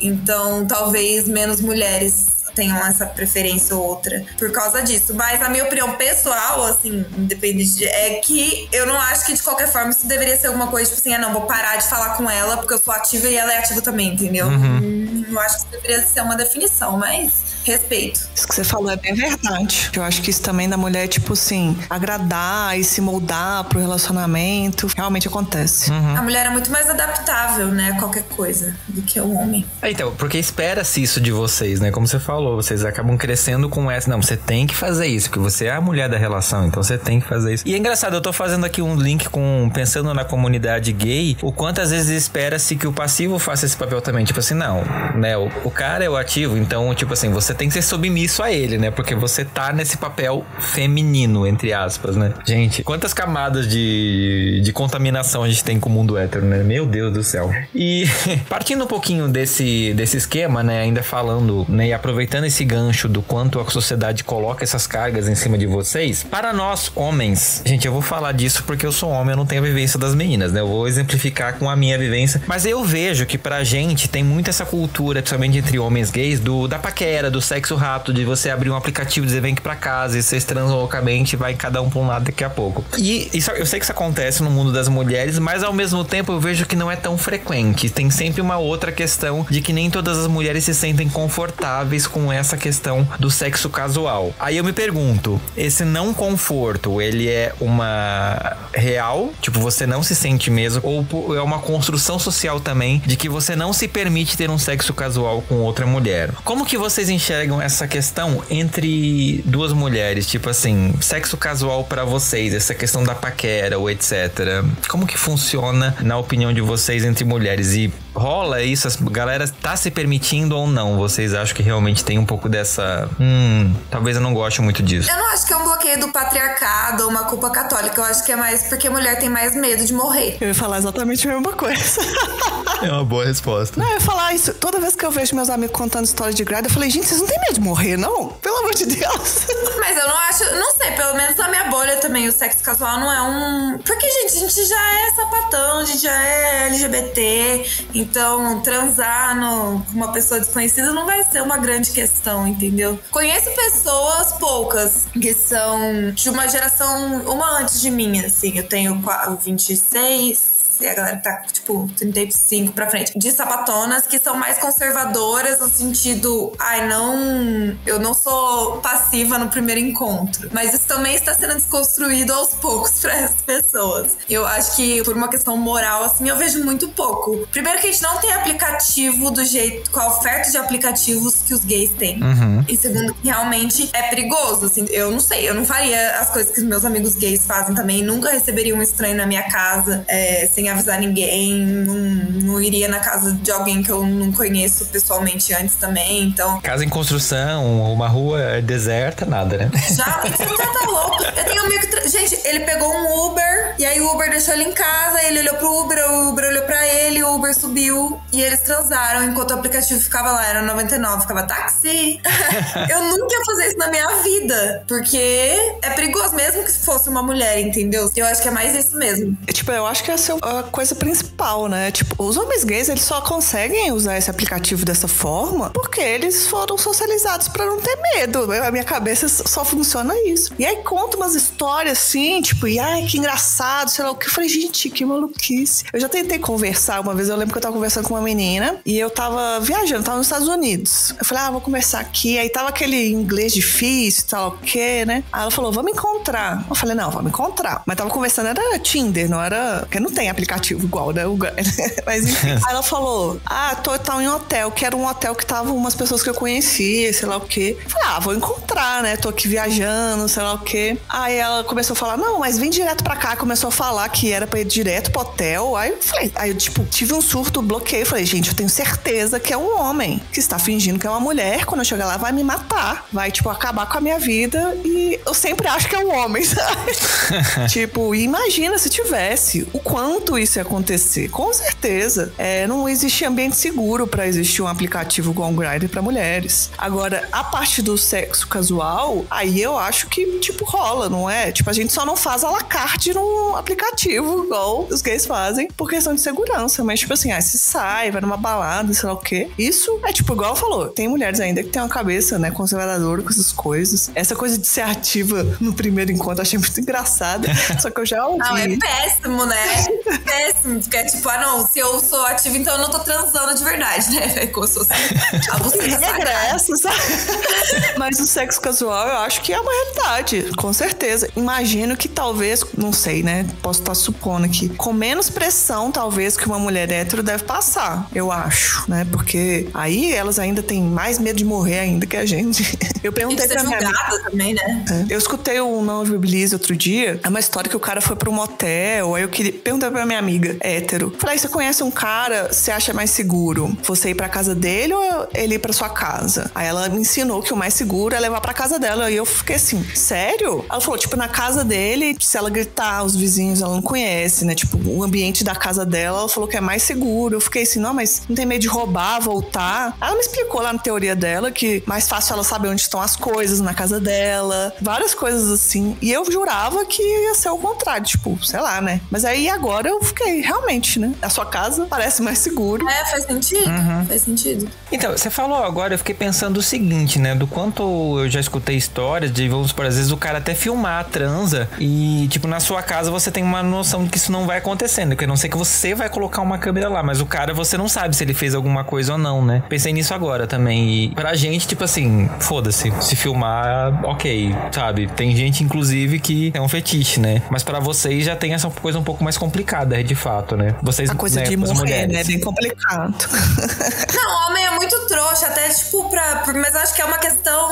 Então, talvez menos mulheres tenham essa preferência ou outra por causa disso. Mas a minha opinião pessoal, assim, independente, é que eu não acho que de qualquer forma isso deveria ser alguma coisa, tipo assim, não, vou parar de falar com ela porque eu sou ativa e ela é ativa também, entendeu? Eu acho que isso deveria ser uma definição, mas respeito. Isso que você falou é bem verdade. Eu acho que isso também da mulher, tipo assim, agradar e se moldar pro relacionamento, realmente acontece. A mulher é muito mais adaptável, né, a qualquer coisa do que o homem. Então, porque espera-se isso de vocês, né? Como você falou, vocês acabam crescendo com essa... Não, você tem que fazer isso, porque você é a mulher da relação, então você tem que fazer isso. E é engraçado, eu tô fazendo aqui um link com... Pensando na comunidade gay, o quanto às vezes espera-se que o passivo faça esse papel também. Tipo assim, não, né? O cara é o ativo, então, tipo assim, você você tem que ser submisso a ele, né? Porque você tá nesse papel feminino, entre aspas, né? Gente, quantas camadas de contaminação a gente tem com o mundo hétero, né? Meu Deus do céu. E partindo um pouquinho desse esquema, né? Ainda falando, né? E aproveitando esse gancho do quanto a sociedade coloca essas cargas em cima de vocês, para nós, homens, gente, eu vou falar disso porque eu sou homem, eu não tenho a vivência das meninas, né? Eu vou exemplificar com a minha vivência, mas eu vejo que pra gente tem muito essa cultura, principalmente entre homens gays, da paquera, do sexo rápido, de você abrir um aplicativo, dizer vem aqui pra casa, e vocês transam loucamente, vai cada um pra um lado daqui a pouco. E isso, eu sei que isso acontece no mundo das mulheres, mas ao mesmo tempo eu vejo que não é tão frequente. Tem sempre uma outra questão de que nem todas as mulheres se sentem confortáveis com essa questão do sexo casual. Aí eu me pergunto, esse não conforto, ele é uma real, tipo, você não se sente mesmo, ou é uma construção social também de que você não se permite ter um sexo casual com outra mulher? Como que vocês enxergam essa questão entre duas mulheres? Tipo assim, sexo casual pra vocês, essa questão da paquera ou etc. Como que funciona, na opinião de vocês, entre mulheres? E rola isso? A galera tá se permitindo ou não? Vocês acham que realmente tem um pouco dessa... talvez eu não goste muito disso. Eu não acho que é um bloqueio do patriarcado ou uma culpa católica. Eu acho que é mais porque mulher tem mais medo de morrer. Eu ia falar exatamente a mesma coisa. É uma boa resposta. Não, eu ia falar isso. Toda vez que eu vejo meus amigos contando história de grade, eu falei, gente, vocês não têm medo de morrer, não? Pelo amor de Deus. Mas eu não acho... Não sei, pelo menos na minha bolha também, o sexo casual não é um... Porque, gente, a gente já é sapatão, a gente já é LGBT. Então, transar com uma pessoa desconhecida não vai ser uma grande questão, entendeu? Conheço pessoas, poucas, que são de uma geração, uma antes de mim, assim. Eu tenho 26... E a galera tá, tipo, 35 pra frente. De sapatonas que são mais conservadoras no sentido... eu não sou passiva no primeiro encontro. Mas isso também está sendo desconstruído aos poucos pra essas pessoas. Eu acho que, por uma questão moral, assim, eu vejo muito pouco. Primeiro que a gente não tem aplicativo do jeito... Com a oferta de aplicativos que os gays têm. E segundo, que realmente é perigoso, assim. Eu não sei, eu não faria as coisas que os meus amigos gays fazem também. Nunca receberia um estranho na minha casa, sem avisar ninguém, não iria na casa de alguém que eu não conheço pessoalmente antes também, então... Casa em construção, uma rua deserta, nada, né? Já, você tá louco. Eu tenho um amigo que... Gente, ele pegou um Uber, e aí o Uber deixou ele em casa, ele olhou pro Uber, o Uber olhou pra ele, o Uber subiu, e eles transaram, enquanto o aplicativo ficava lá, era 99, ficava táxi. Eu nunca ia fazer isso na minha vida, porque é perigoso, mesmo que fosse uma mulher, entendeu? Eu acho que é mais isso mesmo. Tipo, eu acho que essa é a coisa principal, né? Tipo, os homens gays, eles só conseguem usar esse aplicativo dessa forma porque eles foram socializados pra não ter medo. A minha cabeça só funciona isso. E aí conta umas histórias assim, tipo, que engraçado, sei lá o que. Eu falei, gente, que maluquice. Eu já tentei conversar uma vez, eu lembro que eu tava conversando com uma menina e eu tava viajando, tava nos Estados Unidos. Eu falei, vou conversar aqui. Aí tava aquele inglês difícil, tal, o quê, né? Aí ela falou, vamos encontrar. Eu falei, não, vamos encontrar. Mas tava conversando, era Tinder, não era... Porque não tem aplicativo igual, né? Mas enfim. Aí ela falou, tô em um hotel, que era um hotel que tava umas pessoas que eu conhecia, sei lá o quê. Eu falei, vou encontrar, né? Tô aqui viajando, sei lá o quê. Aí ela começou a falar, não, mas vem direto pra cá. Começou a falar que era pra ir direto pro hotel. Aí eu falei, tipo, tive um surto, bloqueei. Falei, gente, eu tenho certeza que é um homem que está fingindo que é uma mulher. Quando eu chegar lá, vai me matar. Vai, tipo, acabar com a minha vida. E eu sempre acho que é um homem, sabe? Tipo, imagina se tivesse o quanto isso ia acontecer. Com certeza. Não existe ambiente seguro pra existir um aplicativo igual um Grindr pra mulheres. Agora, a parte do sexo casual, aí eu acho que, tipo, rola, não é? Tipo, a gente só não faz à la carte num aplicativo igual os gays fazem por questão de segurança. Mas, tipo assim, se sai, vai numa balada, sei lá o quê. Isso é, tipo, igual falou, tem mulheres ainda que tem uma cabeça, né, conservadora com essas coisas. Essa coisa de ser ativa no primeiro encontro, eu achei muito engraçada. Só que eu já ouvi. Não, é péssimo, né? Péssimo. Porque é tipo, se eu sou ativa, então eu não tô transando de verdade, né? É como se fosse regressa, sabe? Mas o sexo casual, eu acho que é uma realidade, com certeza. Imagino que talvez, não sei, né? Posso estar supondo aqui, com menos pressão, talvez, que uma mulher hétero deve passar, eu acho, né? Porque aí elas ainda têm mais medo de morrer ainda que a gente. Eu perguntei pra minha amiga também, né? Eu escutei o Não Viabilize outro dia. É uma história que o cara foi pra um motel, aí eu perguntei pra minha minha amiga, hétero. Falei, você conhece um cara, você acha mais seguro você ir pra casa dele ou ele ir pra sua casa? Aí ela me ensinou que o mais seguro é levar pra casa dela. E eu fiquei assim, sério? Ela falou, tipo, na casa dele, se ela gritar, os vizinhos, ela não conhece, né? Tipo, o ambiente da casa dela, ela falou que é mais seguro. Eu fiquei assim, não, mas não tem medo de roubar, voltar? Ela me explicou lá na teoria dela que mais fácil ela saber onde estão as coisas na casa dela, várias coisas assim. E eu jurava que ia ser o contrário, tipo, sei lá, né? Mas aí agora eu fiquei, realmente, né? A sua casa parece mais seguro. É, faz sentido. Faz sentido. Então, você falou agora, eu fiquei pensando o seguinte, né? Do quanto eu já escutei histórias de, vamos por às vezes o cara até filmar a transa e, tipo, na sua casa você tem uma noção de que isso não vai acontecendo, porque a não ser que você vai colocar uma câmera lá, mas o cara, você não sabe se ele fez alguma coisa ou não, né? Pensei nisso agora também. E pra gente, tipo assim, foda-se, se filmar, ok, sabe? Tem gente, inclusive, que é um fetiche, né? Mas pra vocês já tem essa coisa um pouco mais complicada, de fato, né? Vocês, a coisa, né, de morrer, né? É bem complicado. Não, homem é muito trouxa, até, tipo, mas acho que é uma questão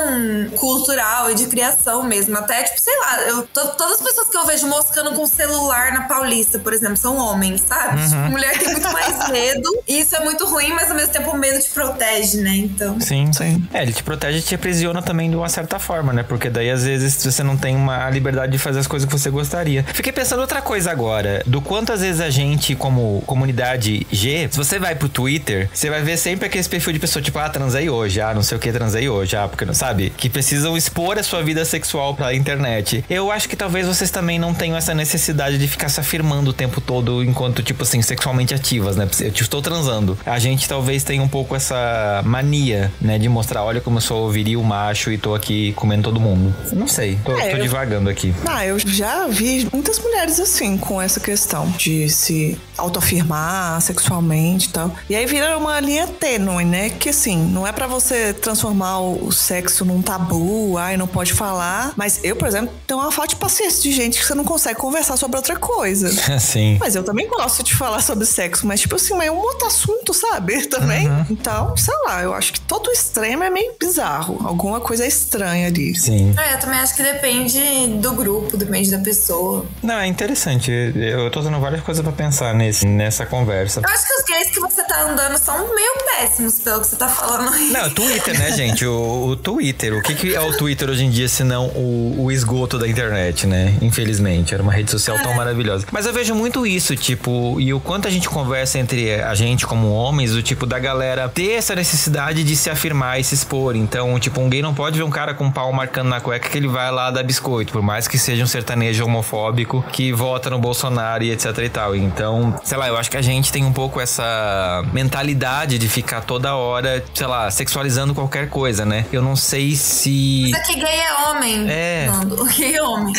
cultural e de criação mesmo. Até, tipo, sei lá, todas as pessoas que eu vejo moscando com celular na Paulista, por exemplo, são homens, sabe? Tipo, mulher tem muito mais medo. E isso é muito ruim, mas ao mesmo tempo o medo te protege, né? Então. Sim. É, ele te protege e te aprisiona também de uma certa forma, né? Porque daí, às vezes, você não tem uma liberdade de fazer as coisas que você gostaria. Fiquei pensando outra coisa agora. Do quanto, às vezes, a gente, como comunidade G, se você vai pro Twitter, você vai ver sempre aquele perfil de pessoa, tipo, transei hoje, não sei o que, transei hoje, porque não sabe? Que precisam expor a sua vida sexual pra internet. Eu acho que talvez vocês também não tenham essa necessidade de ficar se afirmando o tempo todo enquanto, tipo assim, sexualmente ativas, né? Eu estou transando. A gente talvez tenha um pouco essa mania, né? De mostrar, olha como eu sou viril, macho e tô aqui comendo todo mundo. Não sei, tô divagando aqui. Eu já vi muitas mulheres assim, com essa questão de se autoafirmar sexualmente e tal. E aí vira uma linha tênue, né? Que assim, não é pra você transformar o sexo num tabu, não pode falar. Mas eu, por exemplo, tenho uma falta de paciência de gente que você não consegue conversar sobre outra coisa. Sim. Mas eu também gosto de falar sobre sexo, mas tipo assim, é um outro assunto, sabe? Também. Então, sei lá, eu acho que todo extremo é meio bizarro. Alguma coisa estranha ali. Sim. Eu também acho que depende do grupo, depende da pessoa. Não, é interessante. Eu tô dando várias coisas pra pensar nessa conversa. Eu acho que os gays que você tá andando são meio péssimos, pelo que você tá falando aí. Não, Twitter, né, gente? O Twitter. O que é o Twitter hoje em dia, se não o esgoto da internet, né? Infelizmente. Era uma rede social tão maravilhosa. Mas eu vejo muito isso, tipo, e o quanto a gente conversa entre a gente como homens, o tipo da galera ter essa necessidade de se afirmar e se expor. Então, tipo, um gay não pode ver um cara com um pau marcando na cueca que ele vai lá dar biscoito, por mais que seja um sertanejo homofóbico que vota no Bolsonaro e etc e tal. Então, sei lá, eu acho que a gente tem um pouco essa mentalidade de ficar toda hora, sei lá, sexualizando qualquer coisa, né? Eu não sei se... Mas é que gay é homem. Nando. Gay é homem.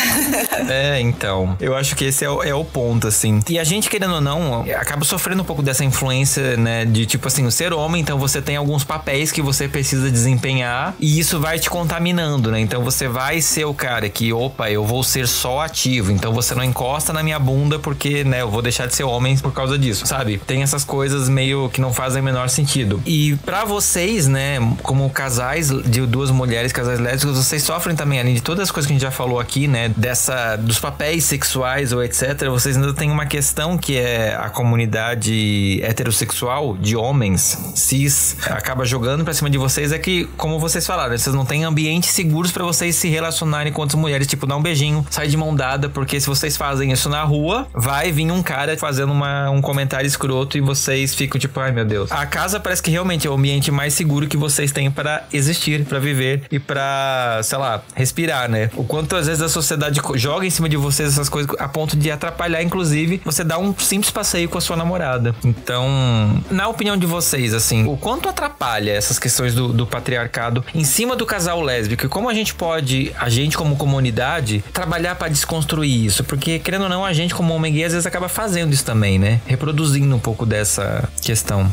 Então. Eu acho que esse é o ponto, assim. E a gente, querendo ou não, acaba sofrendo um pouco dessa influência, né? De, tipo assim, o ser homem, então você tem alguns papéis que você precisa desempenhar e isso vai te contaminando, né? Então você vai ser o cara que, eu vou ser só ativo, então você não encosta na minha bunda porque, né, eu vou deixar de ser homem por causa disso, sabe? Tem essas coisas meio que não fazem o menor sentido. E pra vocês, né, como casais de duas mulheres, casais lésbicos, vocês sofrem também, além de todas as coisas que a gente já falou aqui, né, dos papéis sexuais ou etc, vocês ainda tem uma questão que é a comunidade heterossexual de homens cis acaba jogando pra cima de vocês, é que, como vocês falaram, vocês não têm ambientes seguros pra vocês se relacionarem com outras mulheres, tipo, dar um beijinho, sair de mão dada, porque se vocês fazem isso na rua, vai vir um cara fazendo um comentário escroto e vocês ficam tipo, ai meu Deus. A casa parece que realmente é o ambiente mais seguro que vocês têm pra existir, pra viver e pra, sei lá, respirar, né? O quanto às vezes a sociedade joga em cima de vocês essas coisas a ponto de atrapalhar, inclusive, você dar um simples passeio com a sua namorada. Então, na opinião de vocês, assim, o quanto atrapalha essas questões do patriarcado em cima do casal lésbico e como a gente pode, a gente como comunidade, trabalhar pra desconstruir isso? Porque, querendo ou não, a gente como homem gay às vezes acaba fazendo isso também, né? Reproduzindo um pouco dessa questão.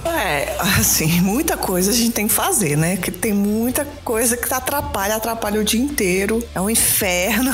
Assim, muita coisa a gente tem que fazer, né? Que tem muita coisa que atrapalha o dia inteiro. É um inferno.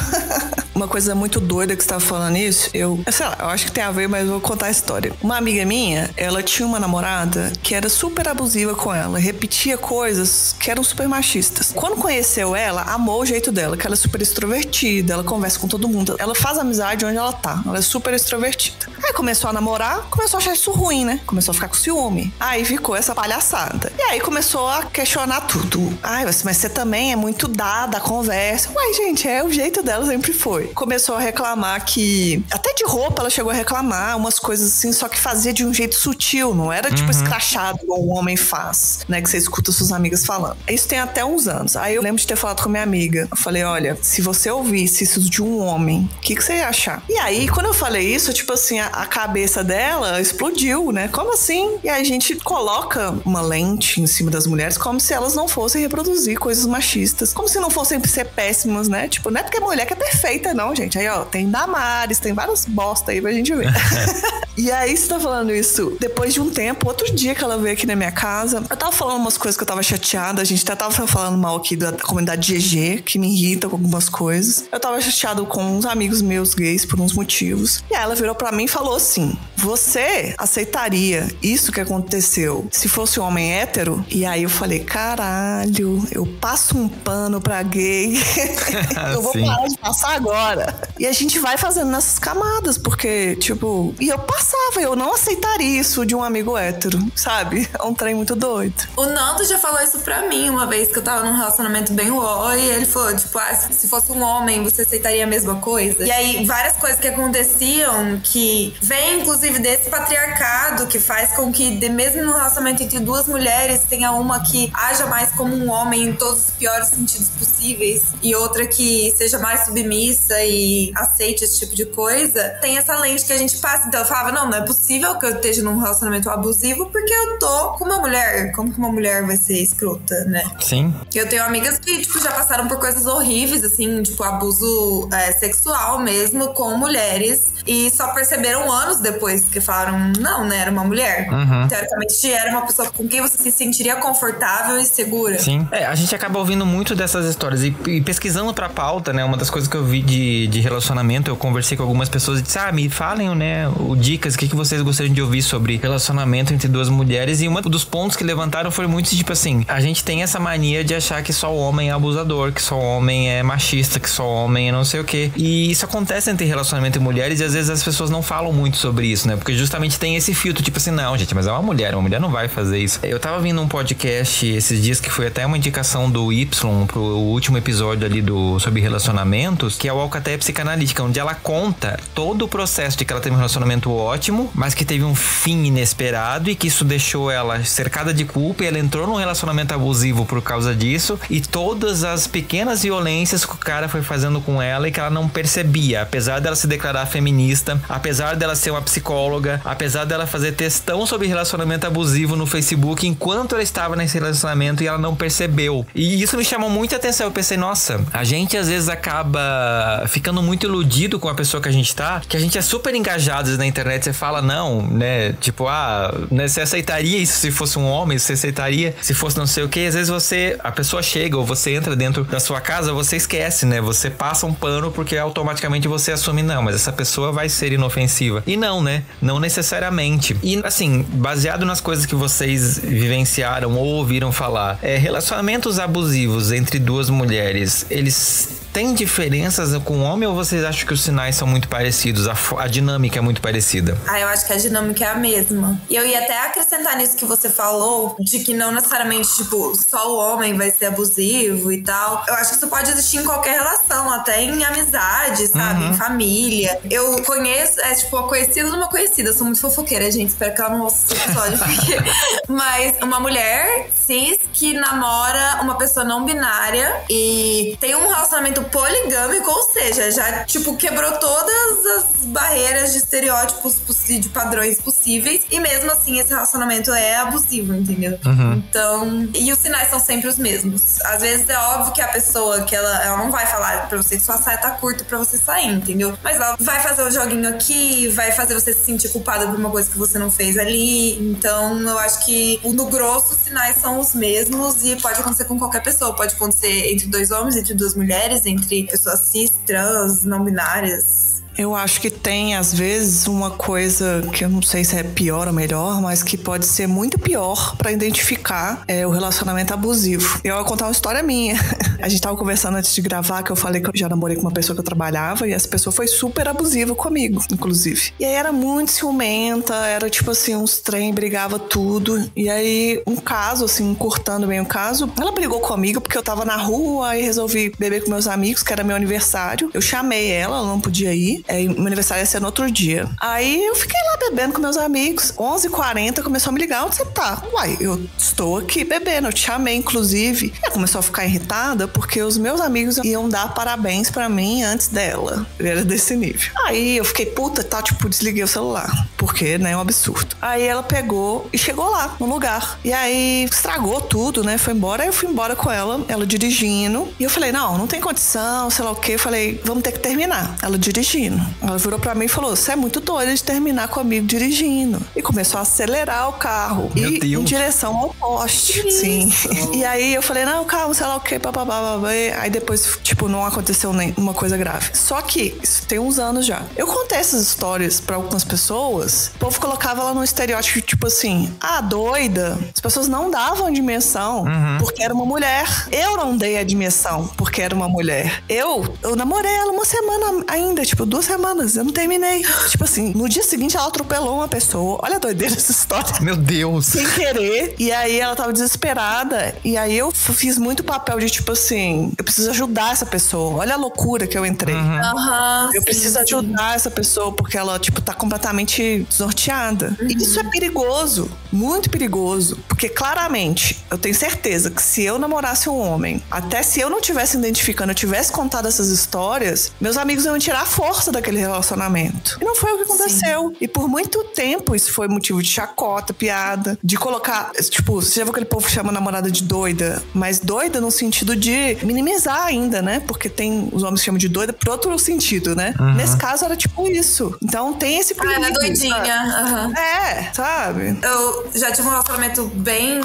Uma coisa muito doida que você tava falando isso, sei lá, eu acho que tem a ver, mas eu vou contar a história. Uma amiga minha, ela tinha uma namorada que era super abusiva com ela, repetia coisas que eram super machistas. Quando conheceu ela, amou o jeito dela, que ela é super extrovertida, ela conversa com todo mundo, ela faz amizade onde ela tá, ela é super extrovertida. Aí começou a namorar, começou a achar isso ruim, né? Começou a ficar com ciúme. Aí ficou essa palhaçada. E aí começou a questionar tudo. Ai, mas você também é muito dada a conversa. Uai, gente, o jeito dela sempre foi. Começou a reclamar que... Até de roupa ela chegou a reclamar, umas coisas assim, só que fazia de um jeito sutil, não era tipo escrachado como um homem faz, né? Que você escuta suas amigas falando. Isso tem até uns anos. Aí eu lembro de ter falado com a minha amiga. Eu falei, olha, se você ouvisse isso de um homem, o que você ia achar? E aí, quando eu falei isso, tipo assim, a cabeça dela explodiu, né? Como assim? E aí a gente coloca uma lente em cima das mulheres como se elas não fossem reproduzir coisas machistas. Como se não fossem ser péssimas, né? Tipo, não é porque a mulher que é perfeita, não, gente. Aí, ó, tem Damares, tem várias bosta aí pra gente ver. E aí, você tá falando isso depois de um tempo, outro dia que ela veio aqui na minha casa, eu tava falando umas coisas que eu tava chateada, a gente até tava falando mal aqui da comunidade GG, que me irrita com algumas coisas. Eu tava chateado com uns amigos meus gays por uns motivos. E aí ela virou pra mim e falou assim, você aceitaria isso que aconteceu se fosse um homem hétero? E aí eu falei, caralho, eu passo um pano pra gay. Eu vou parar de passar agora. E a gente vai fazendo nessas camadas, porque, tipo... E eu passava, eu não aceitaria isso de um amigo hétero, sabe? É um trem muito doido. O Nando já falou isso pra mim uma vez que eu tava num relacionamento bem uó, e ele falou, tipo, se fosse um homem, você aceitaria a mesma coisa? E aí, várias coisas que aconteciam que vem, inclusive, desse patriarcado que faz com que, mesmo no relacionamento entre duas mulheres, tenha uma que haja mais como um homem em todos os piores sentidos possíveis e outra que seja mais submissa e aceite esse tipo de coisa. Tem essa lente que a gente passa. Então eu falava, não é possível que eu esteja num relacionamento abusivo porque eu tô com uma mulher. Como que uma mulher vai ser escrota, né? Sim. Eu tenho amigas que, tipo, já passaram por coisas horríveis, assim, tipo, abuso sexual mesmo com mulheres e só perceberam anos depois que falaram, não, né, era uma mulher. Teoricamente era uma pessoa com quem você se sentiria confortável e segura. Sim. A gente acaba ouvindo muito dessas histórias e pesquisando pra pauta, né, uma das coisas que eu vi de relacionamento, eu conversei com algumas pessoas e disse, me falem, né, dicas, o que vocês gostariam de ouvir sobre relacionamento entre duas mulheres, e um dos pontos que levantaram foi muito tipo assim, a gente tem essa mania de achar que só o homem é abusador, que só o homem é machista, que só o homem é não sei o quê, e isso acontece entre relacionamento e mulheres, e às vezes as pessoas não falam muito sobre isso, né, porque justamente tem esse filtro, tipo assim, não, gente, mas é uma mulher não vai fazer isso. Eu tava ouvindo um podcast esses dias que foi até uma indicação do Y pro último episódio ali sobre relacionamentos, que é o Alcateia Psicanalítica, onde ela conta todo o processo de que ela teve um relacionamento ótimo, mas que teve um fim inesperado e que isso deixou ela cercada de culpa e ela entrou num relacionamento abusivo por causa disso, e todas as pequenas violências que o cara foi fazendo com ela e que ela não percebia, apesar dela se declarar feminista, apesar dela ser uma psicóloga, apesar dela fazer textão sobre relacionamento abusivo no Facebook enquanto ela estava nesse relacionamento, e ela não percebeu. E isso me chamou muita atenção. Eu pensei, nossa, a gente às vezes acaba ficando muito iludido com a pessoa que a gente tá, que a gente é super engajado às vezes, na internet, você fala não, né, tipo, né, você aceitaria isso se fosse um homem, você aceitaria se fosse não sei o que, às vezes a pessoa chega ou você entra dentro da sua casa, você esquece, né, você passa um pano porque automaticamente você assume, não, mas essa pessoa vai ser inofensiva. E não, né, não necessariamente. E assim, baseado nas coisas que vocês vivenciaram ou ouviram falar, relacionamentos abusivos entre duas mulheres, eles têm diferenças com o homem, ou vocês acham que os sinais são muito parecidos, a dinâmica é muito parecida? Eu acho que a dinâmica é a mesma. E eu ia até acrescentar nisso que você falou, de que não necessariamente, tipo, só o homem vai ser abusivo e tal. Eu acho que isso pode existir em qualquer relação, até em amizade, sabe? Em família. Eu conheço, tipo, a conhecida de uma conhecida. Eu sou muito fofoqueira, gente. Espero que ela não ouça esse episódio. Porque... Mas uma mulher cis que namora uma pessoa não binária e tem um relacionamento poligâmico, ou seja, já, tipo, quebrou todas as barreiras de estereótipos e de padrões possíveis, e mesmo assim esse relacionamento é abusivo, entendeu? Então, e os sinais são sempre os mesmos. Às vezes é óbvio que a pessoa, que ela não vai falar pra você que sua saia tá curta pra você sair, entendeu? Mas ela vai fazer um joguinho aqui, vai fazer você se sentir culpada por uma coisa que você não fez ali. Então, eu acho que no grosso os sinais são os mesmos e pode acontecer com qualquer pessoa. Pode acontecer entre dois homens, entre duas mulheres, entre pessoas cis, trans, não binárias. Eu acho que tem, às vezes, uma coisa que eu não sei se é pior ou melhor, mas que pode ser muito pior pra identificar o relacionamento abusivo. Eu vou contar uma história minha. A gente tava conversando antes de gravar, que eu falei que eu já namorei com uma pessoa que eu trabalhava, e essa pessoa foi super abusiva comigo, inclusive. E aí era muito ciumenta, era tipo assim, uns trem, brigava tudo. E aí, um caso, assim, encurtando bem o caso, ela brigou comigo porque eu tava na rua e resolvi beber com meus amigos, que era meu aniversário. Eu chamei ela não podia ir. Meu aniversário ia ser no outro dia. Aí eu fiquei lá bebendo com meus amigos. 11h40 começou a me ligar. Onde você tá? Uai, eu estou aqui bebendo. Eu te chamei, inclusive. Ela começou a ficar irritada porque os meus amigos iam dar parabéns pra mim antes dela. Ele era desse nível. Aí eu fiquei puta, tá? Tipo, desliguei o celular. Porque, né, é um absurdo. Aí ela pegou e chegou lá, no lugar. E aí estragou tudo, né? Foi embora. Aí eu fui embora com ela dirigindo. E eu falei, não tem condição, sei lá o quê. Eu falei, vamos ter que terminar. Ela dirigindo. Ela virou pra mim e falou, você é muito doida de terminar comigo dirigindo. E começou a acelerar o carro. Meu Deus. Em direção ao poste. Sim. E aí eu falei, não, calma, sei lá o quê, papapá. Aí depois, tipo, não aconteceu nenhuma coisa grave. Só que isso tem uns anos já. Eu contei essas histórias pra algumas pessoas, o povo colocava ela num estereótipo, tipo assim, doida. As pessoas não davam dimensão porque era uma mulher. Eu não dei a dimensão porque era uma mulher. Eu namorei ela uma semana ainda, tipo, 2 semanas. Eu não terminei. Tipo assim, no dia seguinte ela atropelou uma pessoa. Olha a doideira dessa história. Meu Deus. Sem querer. E aí ela tava desesperada. E aí eu fiz muito papel de, tipo assim, eu preciso ajudar essa pessoa. Olha a loucura que eu entrei. Eu preciso ajudar essa pessoa porque ela, tipo, tá completamente desnorteada. E isso é perigoso. Muito perigoso. Porque claramente, eu tenho certeza que se eu namorasse um homem, até se eu não tivesse identificando, eu tivesse contado essas histórias, meus amigos iam tirar a força daquele relacionamento. E não foi o que aconteceu. Sim. E por muito tempo isso foi motivo de chacota, piada, de colocar, tipo, você já viu aquele povo que chama a namorada de doida? Mas doida no sentido de minimizar ainda, né? Porque tem os homens que chamam de doida por outro sentido, né? Nesse caso era tipo isso. Então tem esse perigo. Era doidinha. Sabe? Eu já tive um relacionamento bem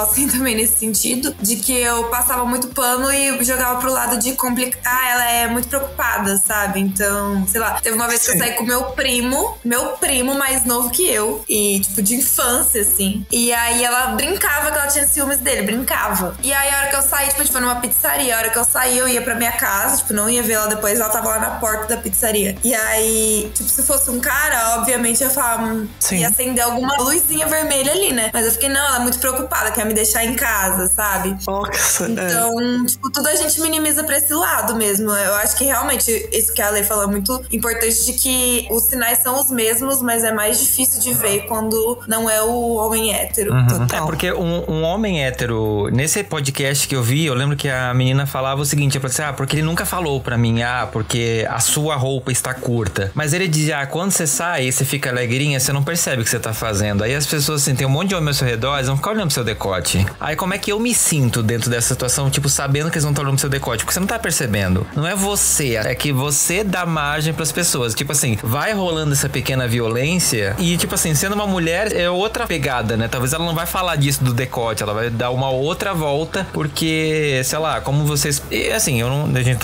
assim também nesse sentido, de que eu passava muito pano e jogava pro lado de complicar. Ela é muito preocupada, sabe? Então, sei lá, teve uma vez que eu saí com meu primo mais novo que eu, e tipo, de infância, assim. E aí ela brincava que ela tinha ciúmes dele, brincava. E aí a hora que eu saí, tipo, a gente foi numa pizzaria, a hora que eu saí eu ia pra minha casa, tipo, não ia ver ela depois, ela tava lá na porta da pizzaria. E aí, tipo, se fosse um cara, obviamente eu ia falar, ia acender alguma luzinha vermelha ali, né? Mas eu fiquei, não, ela é muito preocupada, quer me deixar em casa, sabe? Nossa, então, tipo, tudo a gente minimiza pra esse lado mesmo. Eu acho que realmente isso que a Lê falou é muito importante, de que os sinais são os mesmos, mas é mais difícil de ver quando não é o homem hétero. É porque um homem hétero, nesse podcast que eu vi, eu lembro que a menina falava o seguinte, eu falei assim, porque ele nunca falou pra mim, porque a sua roupa está curta. Mas ele dizia, quando você sai e você fica alegrinha, você não percebe o que você tá fazendo. Aí as pessoas, assim, tem um monte de homens ao seu redor, eles vão ficar olhando pro seu decote. Aí como é que eu me sinto dentro dessa situação, tipo, sabendo que eles vão estar olhando pro seu decote? Porque você não tá percebendo. Não é você, é que você dá margem pras pessoas. Tipo assim, vai rolando essa pequena violência e, tipo assim, sendo uma mulher, é outra pegada, né? Talvez ela não vai falar disso do decote, ela vai dar uma outra volta, porque, sei lá, como vocês... E, assim,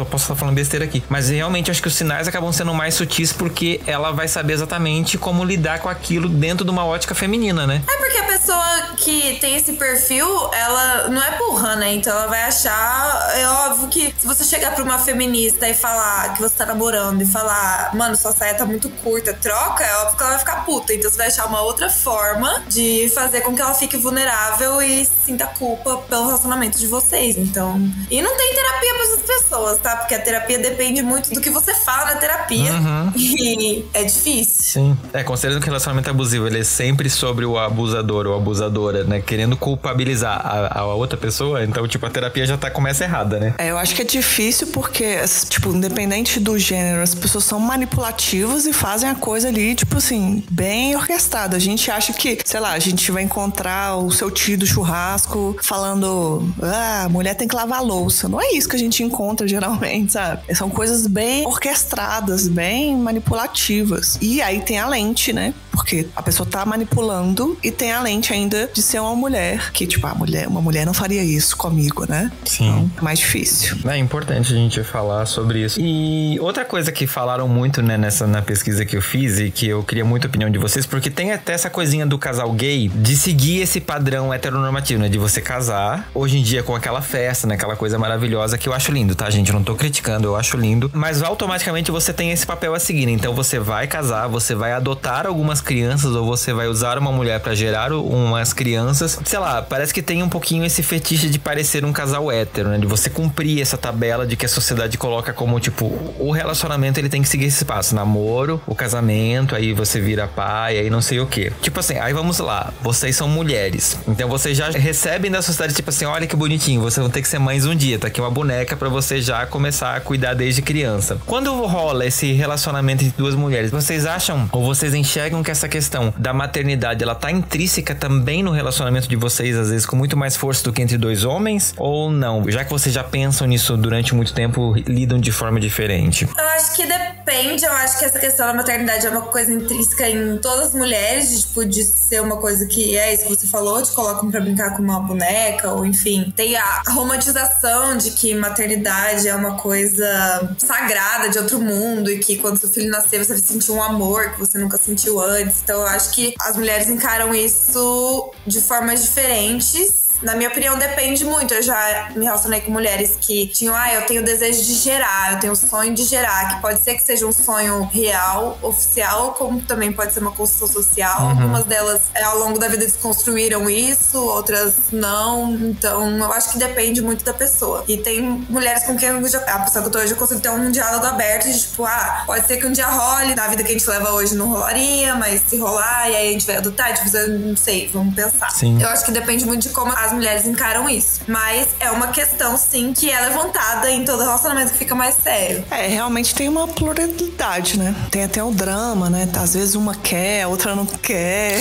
posso estar falando besteira aqui, mas realmente acho que os sinais acabam sendo mais sutis porque ela vai saber exatamente como lidar com aquilo dentro de uma ótica feminina, né? É porque a pessoa que tem esse perfil, ela não é burra, né? Então ela vai achar... É óbvio que se você chegar pra uma feminista e falar que você tá namorando e falar, mano, sua saia tá muito curta, troca, é óbvio que ela vai ficar puta. Então você vai achar uma outra forma de fazer com que ela fique vulnerável e sinta culpa pelo relacionamento de vocês. Então... E não tem terapia pra essas pessoas, tá? Porque a terapia depende muito do que você fala na terapia. E é difícil. Sim. Considerando que o relacionamento abusivo, ele é sempre sobre o abusador ou abusadora, né? Querendo culpabilizar a outra pessoa. Então, tipo, a terapia já começa errada, né? Eu acho que é difícil porque, tipo, independente do gênero, as pessoas são manipulativas e fazem a coisa ali, tipo assim, bem orquestrada. A gente acha que, sei lá, a gente vai encontrar o seu tio do churrasco falando, a mulher tem que lavar a louça. Não é isso que a gente encontra geralmente, sabe? São coisas bem orquestradas, bem manipulativas. E aí tem a lente, né? porque a pessoa tá manipulando e tem a lente ainda de ser uma mulher, que tipo, uma mulher não faria isso comigo, né? Sim. Então, é mais difícil. É importante a gente falar sobre isso. E outra coisa que falaram muito, né, na pesquisa que eu fiz e que eu queria muito a opinião de vocês, porque tem até essa coisinha do casal gay de seguir esse padrão heteronormativo, né, de você casar, hoje em dia com aquela festa, né, aquela coisa maravilhosa que eu acho lindo, tá, gente? Eu não tô criticando, eu acho lindo, mas automaticamente você tem esse papel a seguir, né? Então você vai casar, você vai adotar algumas crianças ou você vai usar uma mulher pra gerar umas crianças, sei lá, parece que tem um pouquinho esse fetiche de parecer um casal hétero, né, de você cumprir essa tabela de que a sociedade coloca como, tipo, o relacionamento ele tem que seguir esse passo, namoro, o casamento, aí você vira pai, aí não sei o que. Tipo assim, aí vamos lá, vocês são mulheres, então vocês já recebem da sociedade, tipo assim, olha que bonitinho, vocês vão ter que ser mães um dia, tá aqui uma boneca pra você já começar a cuidar desde criança. Quando rola esse relacionamento entre duas mulheres, vocês acham, ou vocês enxergam que essa questão da maternidade, ela tá intrínseca também no relacionamento de vocês, às vezes com muito mais força do que entre dois homens, ou não? Já que vocês já pensam nisso durante muito tempo, lidam de forma diferente? Eu acho que depende, eu acho que essa questão da maternidade é uma coisa intrínseca em todas as mulheres, de, tipo, de ser uma coisa que é isso que você falou, te colocam pra brincar com uma boneca, ou enfim. Tem a romantização de que maternidade é uma coisa sagrada de outro mundo e que quando seu filho nascer você vai sentir um amor que você nunca sentiu antes. Então eu acho que as mulheres encaram isso de formas diferentes. Na minha opinião, depende muito. Eu já me relacionei com mulheres que tinham, eu tenho o desejo de gerar, eu tenho o sonho de gerar, que pode ser que seja um sonho real, oficial, como também pode ser uma construção social. Algumas delas, ao longo da vida, desconstruíram isso, outras não. Então, eu acho que depende muito da pessoa. E tem mulheres com quem a pessoa que eu tô hoje, eu consigo ter um diálogo aberto de tipo, pode ser que um dia role, na vida que a gente leva hoje não rolaria, mas se rolar, e aí a gente vai adotar, tipo, eu não sei, vamos pensar. Sim. Eu acho que depende muito de como as mulheres encaram isso. Mas é uma questão, sim, que é levantada em todo relacionamento que fica mais sério. Realmente tem uma pluralidade, né? Tem até o drama, né? Às vezes uma quer, a outra não quer.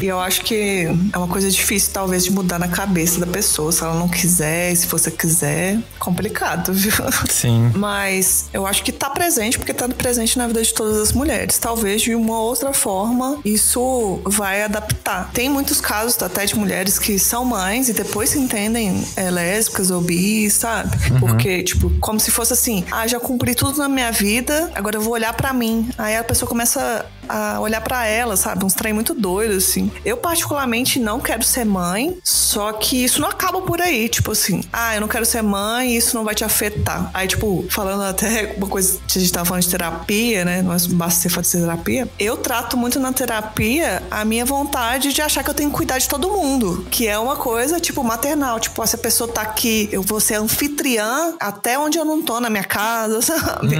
E eu acho que é uma coisa difícil, talvez, de mudar na cabeça da pessoa. Se ela não quiser, se você quiser, complicado, viu? Sim. Mas eu acho que tá presente, porque tá presente na vida de todas as mulheres. Talvez de uma outra forma isso vai adaptar. Tem muitos casos até de mulheres que são mães e depois se entendem lésbicas ou bis, sabe? Porque, tipo, como se fosse assim, já cumpri tudo na minha vida, agora eu vou olhar pra mim. Aí a pessoa começa a olhar pra ela, sabe? Uns trem muito doido, assim. Eu, particularmente, não quero ser mãe, só que isso não acaba por aí. Tipo assim, eu não quero ser mãe e isso não vai te afetar. Aí, tipo, falando até uma coisa que a gente tava falando de terapia, né? Não basta você fazer terapia. Eu trato muito na terapia a minha vontade de achar que eu tenho que cuidar de todo mundo. Que é uma coisa, tipo, maternal. Tipo, essa pessoa tá aqui, eu vou ser anfitriã até onde eu não tô na minha casa, sabe?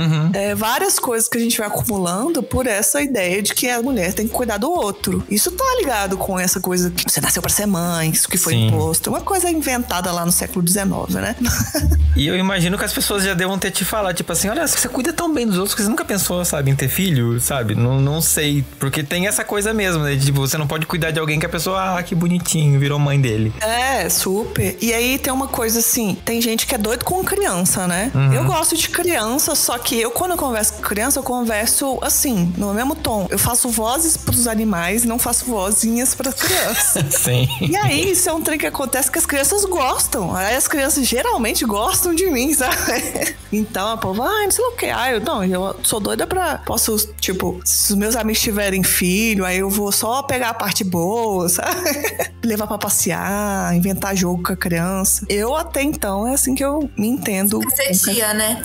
Várias coisas que a gente vai acumulando por essa ideia de que a mulher tem que cuidar do outro. Isso tá ligado com essa coisa que você nasceu pra ser mãe, isso que foi imposto. Uma coisa inventada lá no século XIX, né? E eu imagino que as pessoas já devam ter te falado, tipo assim, olha, você cuida tão bem dos outros que você nunca pensou, sabe, em ter filho, sabe? Não sei. Porque tem essa coisa mesmo, né? Tipo, você não pode cuidar de alguém que a pessoa, que bonitinho, virou mãe dele. Super. E aí tem uma coisa assim, tem gente que é doido com criança, né? Eu gosto de criança, só que quando eu converso com criança, eu converso assim, no mesmo tom. Eu faço vozes pros animais, não faço vozinhas pras crianças. Sim. E aí, isso é um trem que acontece que as crianças gostam. Aí as crianças geralmente gostam de mim, sabe? Então, a povo, não sei o que. Eu sou doida posso, tipo, se os meus amigos tiverem filho, aí eu vou só pegar a parte boa, sabe? Levar pra passear, inventar jogo com a criança. Eu até então é assim que eu me entendo. Ser tia, né?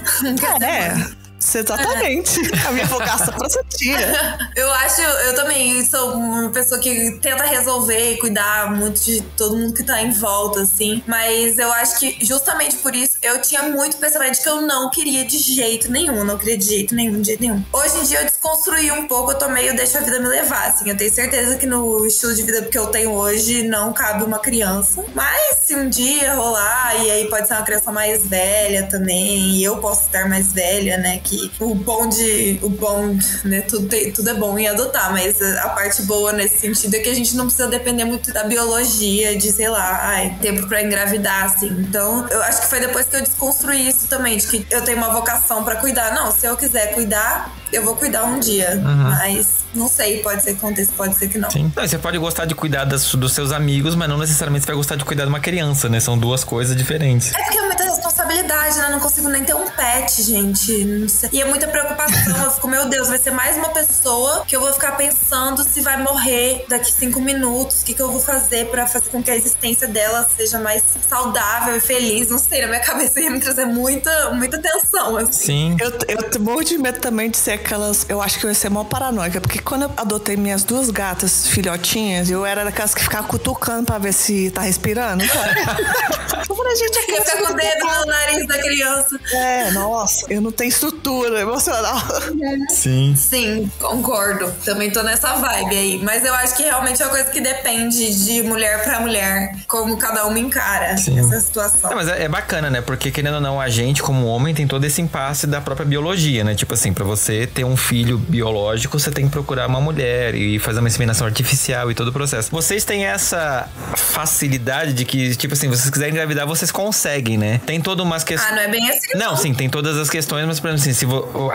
Exatamente. A minha vocação pra ser tia. Eu também sou uma pessoa que tenta resolver e cuidar muito de todo mundo que tá em volta, assim. Mas eu acho que justamente por isso eu tinha muito pensamento de que eu não queria de jeito nenhum. Não queria de jeito nenhum. Hoje em dia eu desconstruí um pouco, eu deixo a vida me levar, assim. Eu tenho certeza que no estilo de vida que eu tenho hoje não cabe uma criança. Mas se um dia rolar, e aí pode ser uma criança mais velha também, e eu posso estar mais velha, né? Que o bom, né? Tudo é bom em adotar, mas a parte boa nesse sentido é que a gente não precisa depender muito da biologia, de, sei lá, tempo pra engravidar, assim. Então, eu acho que foi depois que eu desconstruí isso também, de que eu tenho uma vocação pra cuidar. Não, se eu quiser cuidar, eu vou cuidar um dia. Mas não sei, pode ser que aconteça, pode ser que não. Sim. Não, você pode gostar de cuidar dos seus amigos, mas não necessariamente você vai gostar de cuidar de uma criança, né? São duas coisas diferentes. É porque é muita responsabilidade, né? Não consigo nem ter um pet, gente. Não sei. E é muita preocupação. Eu fico, meu Deus, vai ser mais uma pessoa que eu vou ficar pensando se vai morrer daqui 5 minutos. O que eu vou fazer pra fazer com que a existência dela seja mais saudável e feliz. Não sei, na minha cabeça ia me trazer muita tensão, assim. Sim. Eu morro de medo também de ser aquelas... Eu acho que eu ia ser mó paranoica, porque quando eu adotei minhas 2 gatas filhotinhas, eu era daquelas que ficava cutucando pra ver se tá respirando, sabe? Eu falei, gente, Eu ia ficar com o dedo no nariz da criança. Nossa, eu não tenho estrutura emocional. Sim. Sim, concordo. Também tô nessa vibe aí. Mas eu acho que realmente é uma coisa que depende de mulher pra mulher, como cada uma encara essa situação. Não, mas é bacana, né? Porque, querendo ou não, a gente, como homem, tem todo esse impasse da própria biologia, né? Tipo assim, pra você ter um filho biológico, você tem que procurar uma mulher e fazer uma inseminação artificial e todo o processo. Vocês têm essa facilidade de que, tipo assim, vocês quiserem engravidar, vocês conseguem, né? Tem todas umas questões... Ah, não é bem assim, não. Sim, tem todas as questões, mas, por exemplo, assim, se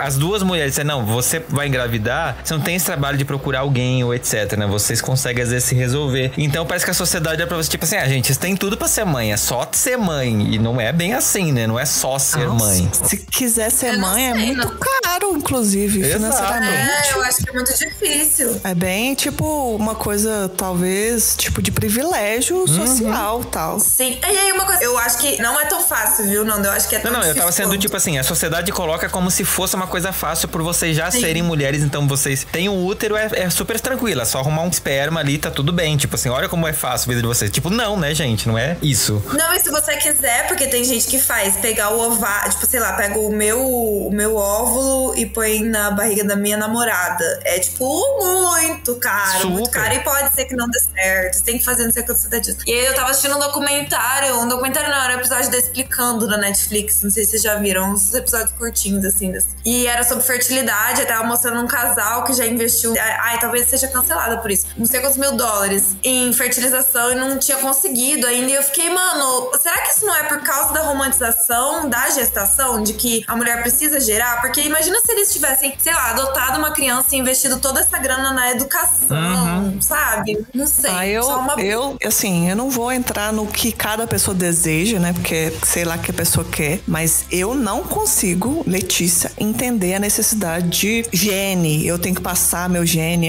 as duas mulheres disserem, não, você vai engravidar, você não tem esse trabalho de procurar alguém ou etc, né? Vocês conseguem, às vezes, se resolver. Então, parece que a sociedade é pra você, tipo assim, gente, vocês têm tudo pra ser mãe, é só ser mãe. E não é bem assim, né? Não é só ser mãe. Se quiser ser mãe, é muito caro, inclusive, financeiramente. Eu acho que é muito difícil. É bem, tipo, uma coisa, talvez, tipo, de privilégio social, tal. Sim. E aí, uma coisa, eu acho que não é tão fácil, viu, Nando? Eu acho que é tão Não, eu difícil tava sendo, quanto. tipo assim, a sociedade coloca como se fosse uma coisa fácil por vocês já serem mulheres, então vocês têm um útero, é super tranquilo, é só arrumar um esperma ali, tá tudo bem. Tipo assim, olha como é fácil a vida de vocês. Tipo, não, né, gente? Não é isso. Não, e se você quiser, porque tem gente que faz, pegar o ovário, tipo, sei lá, pega o meu óvulo e põe na barriga da minha namorada. É, tipo, muito caro. Super. Muito caro. E pode ser que não dê certo. Você tem que fazer não sei o que você tá disso. E aí eu tava assistindo um documentário não, era um episódio da Explicando na Netflix. Não sei se vocês já viram. Uns episódios curtinhos, assim. E era sobre fertilidade. Eu tava mostrando um casal que já investiu. Ai, talvez seja cancelada por isso. Não sei quantos $1000 em fertilização e não tinha conseguido ainda. E eu fiquei, mano, será que isso não é por causa da romantização da gestação? De que a mulher precisa gerar? Porque imagina se eles tivessem, sei lá, adotado uma criança e investido toda essa grana na educação, sabe? Não sei. Eu não vou entrar no que cada pessoa deseja, né? Porque sei lá o que a pessoa quer. Mas eu não consigo, Letícia, entender a necessidade de gene. Eu tenho que passar meu gene.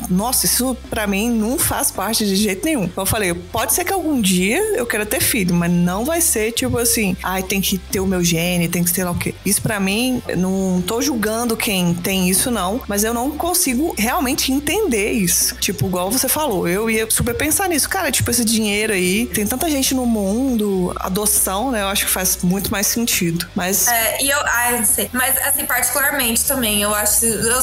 Nossa, isso pra mim não faz parte de jeito nenhum. Então eu falei, pode ser que algum dia eu queira ter filho, mas não vai ser tipo assim, tem que ter o meu gene, tem que ter lá o quê. Isso pra mim, não tô julgando quem tem isso não, mas eu não consigo realmente entender isso. Tipo, igual você falou, eu ia super pensar nisso. Cara, tipo, esse dinheiro aí, tem tanta gente no mundo, adoção, né? Eu acho que faz muito mais sentido. Mas... não sei. Mas, assim, particularmente também, eu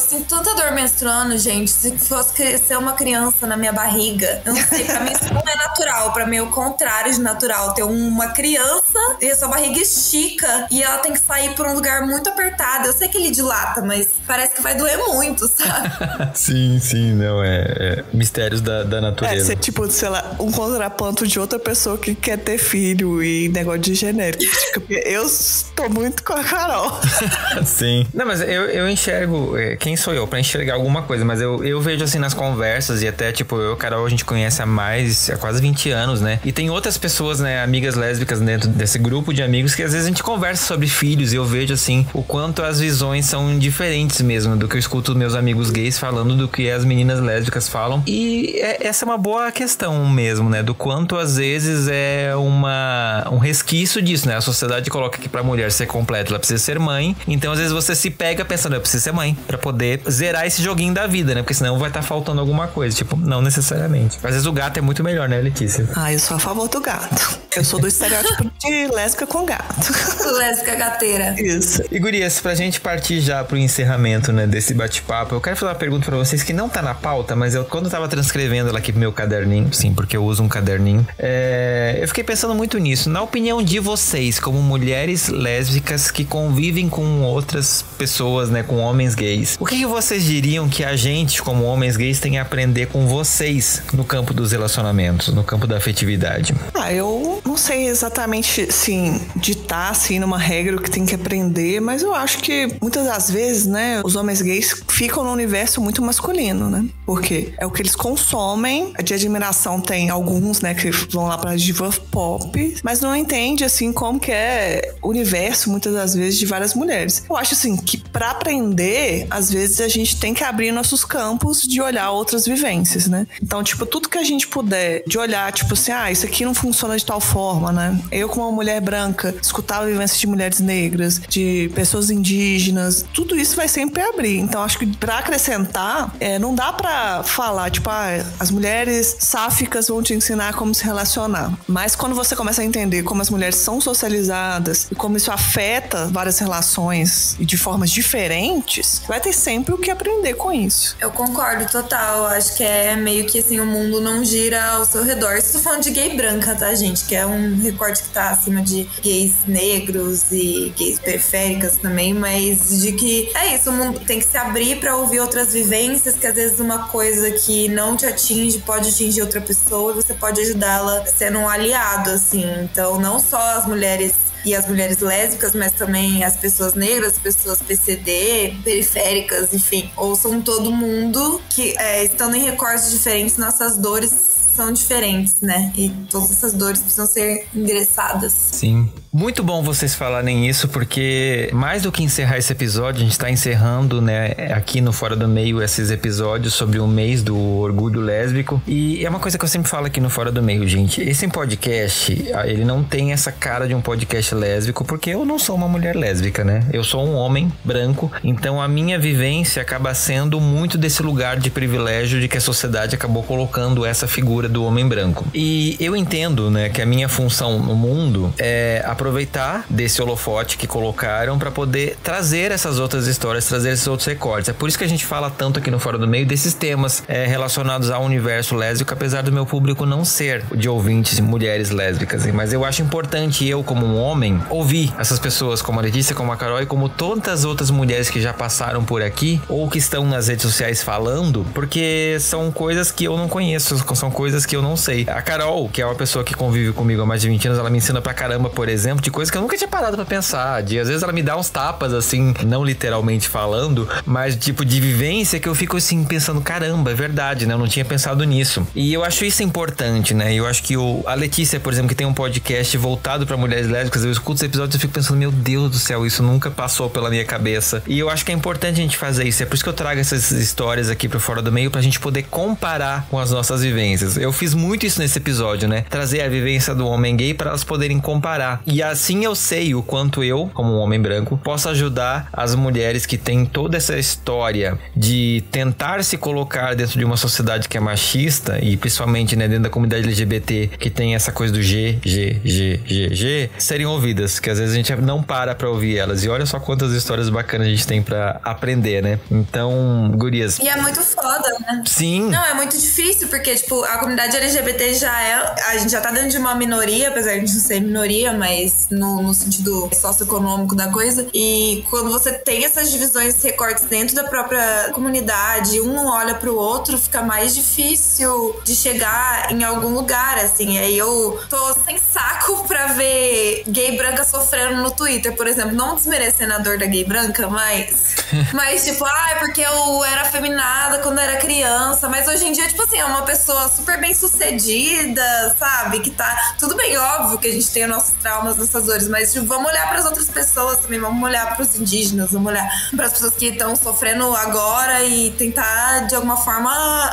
sinto tanta dor menstruando, gente. Se fosse crescer uma criança na minha barriga, eu não sei, pra mim isso não é natural. Pra mim é o contrário de natural. Ter uma criança e a sua barriga estica e ela tem que sair por um lugar muito apertado. Eu sei que ele dilata, mas parece que vai doer muito, sabe? Sim, não, é mistérios da natureza. Ser tipo, sei lá, um contraponto de outra pessoa que quer ter filho e negócio de genética. Eu estou muito com a Carol. Sim. Não, mas eu enxergo, quem sou eu pra enxergar alguma coisa, mas eu vejo assim nas conversas e até tipo, eu e a Carol a gente conhece há quase 20 anos, né? E tem outras pessoas, né, amigas lésbicas dentro desse grupo de amigos que às vezes a gente conversa sobre filhos e eu vejo assim, o quanto as visões são diferentes mesmo do que eu escuto meus amigos gays falando do que as meninas lésbicas falam. E essa é uma boa questão mesmo, né? Do quanto às vezes é um resquício disso, né? A sociedade coloca que pra mulher ser completa, ela precisa ser mãe. Então às vezes você se pega pensando, eu preciso ser mãe pra poder zerar esse joguinho da vida, né? Porque senão vai estar faltando alguma coisa. Tipo, não necessariamente. Às vezes o gato é muito melhor, né, Letícia? Eu sou a favor do gato. Eu sou do estereótipo de lésbica com gato. Lésbica gateira. Isso. E gurias, pra gente partir já pro encerramento, né, desse bate-papo, eu quero fazer uma pergunta pra vocês que não tá na pauta, mas quando eu tava transcrevendo ela aqui pro meu caderninho, sim, porque eu uso um caderninho, eu fiquei pensando muito nisso. Na opinião de vocês, vocês, como mulheres lésbicas que convivem com outras pessoas, né, com homens gays, o que vocês diriam que a gente, como homens gays, tem a aprender com vocês no campo dos relacionamentos, no campo da afetividade? Eu não sei exatamente, assim, ditar, assim, numa regra o que tem que aprender, mas eu acho que muitas das vezes, né, os homens gays ficam no universo muito masculino, né? Porque é o que eles consomem. De admiração tem alguns, né, que vão lá pra diva pop, mas não entende, assim, como que é o universo, muitas das vezes, de várias mulheres. Eu acho, assim, que pra aprender, às vezes a gente tem que abrir nossos campos de olhar outras vivências, né? Então, tipo, tudo que a gente puder de olhar, tipo assim, isso aqui não funciona de tal forma, né? Eu, como uma mulher branca, escutar a vivência de mulheres negras, de pessoas indígenas, tudo isso vai sempre abrir. Então, acho que pra acrescentar, não dá pra falar, tipo, as mulheres sáficas vão te ensinar como se relacionar. Mas quando você começa a entender como as mulheres são socializadas e como isso afeta várias relações e de formas diferentes, vai ter sempre o que aprender com isso. Eu concordo total. Acho que é meio que assim, o mundo não gira ao seu redor. Estou falando de gay branca, tá, gente? Que é um recorte que tá acima de gays negros e gays periféricas também, mas de que é isso, o mundo tem que se abrir pra ouvir outras vivências, que às vezes uma coisa que não te atinge pode atingir outra pessoa e você pode ajudá-la sendo um aliado, assim. Então, não só as mulheres e as mulheres lésbicas, mas também as pessoas negras, as pessoas PCD, periféricas, enfim. Ouçam todo mundo que, estando em recortes diferentes, nossas dores são diferentes, né? E todas essas dores precisam ser endereçadas. Sim. Muito bom vocês falarem isso, porque mais do que encerrar esse episódio, a gente está encerrando, né, aqui no Fora do Meio, esses episódios sobre o mês do orgulho lésbico. E é uma coisa que eu sempre falo aqui no Fora do Meio, gente. Esse podcast, ele não tem essa cara de um podcast lésbico, porque eu não sou uma mulher lésbica, né? Eu sou um homem branco, então a minha vivência acaba sendo muito desse lugar de privilégio de que a sociedade acabou colocando essa figura do homem branco. E eu entendo, né, que a minha função no mundo é aproveitar desse holofote que colocaram para poder trazer essas outras histórias, trazer esses outros recortes. É por isso que a gente fala tanto aqui no Fora do Meio desses temas relacionados ao universo lésbico, apesar do meu público não ser de ouvintes de mulheres lésbicas. Mas eu acho importante eu, como um homem, ouvir essas pessoas como a Letícia, como a Carol e como tantas outras mulheres que já passaram por aqui ou que estão nas redes sociais falando, porque são coisas que eu não conheço, são coisas que eu não sei. A Carol, que é uma pessoa que convive comigo há mais de 20 anos, ela me ensina pra caramba, por exemplo, de coisas que eu nunca tinha parado pra pensar. Às vezes ela me dá uns tapas, assim, não literalmente falando, mas tipo de vivência que eu fico assim pensando, caramba, é verdade, né? Eu não tinha pensado nisso. E eu acho isso importante, né? Eu acho que a Letícia, por exemplo, que tem um podcast voltado pra mulheres lésbicas, eu escuto os episódios e fico pensando, meu Deus do céu, isso nunca passou pela minha cabeça. E eu acho que é importante a gente fazer isso. É por isso que eu trago essas histórias aqui pro Fora do Meio, pra gente poder comparar com as nossas vivências. Eu fiz muito isso nesse episódio, né? Trazer a vivência do homem gay para elas poderem comparar. E assim eu sei o quanto eu, como um homem branco, posso ajudar as mulheres que têm toda essa história de tentar se colocar dentro de uma sociedade que é machista e principalmente, né, dentro da comunidade LGBT, que tem essa coisa do G, serem ouvidas, que às vezes a gente não para pra ouvir elas. E olha só quantas histórias bacanas a gente tem pra aprender, né? Então, gurias. E é muito foda, né? Sim. Não, é muito difícil, porque, tipo, a comunidade LGBT a gente já tá dentro de uma minoria, apesar de não ser minoria, mas no sentido socioeconômico da coisa. E quando você tem essas divisões, recortes dentro da própria comunidade, um não olha pro outro, fica mais difícil de chegar em algum lugar, assim. Aí eu tô sem saco pra ver gay branca sofrendo no Twitter, por exemplo. Não desmerecendo a dor da gay branca, mas tipo, porque eu era afeminada quando era criança, mas hoje em dia, tipo assim, é uma pessoa super bem sucedida, sabe? Que tá tudo bem, óbvio que a gente tem os nossos traumas, nossas dores, mas tipo, vamos olhar pras outras pessoas também, vamos olhar pros indígenas, vamos olhar pras pessoas que estão sofrendo agora e tentar, de alguma forma,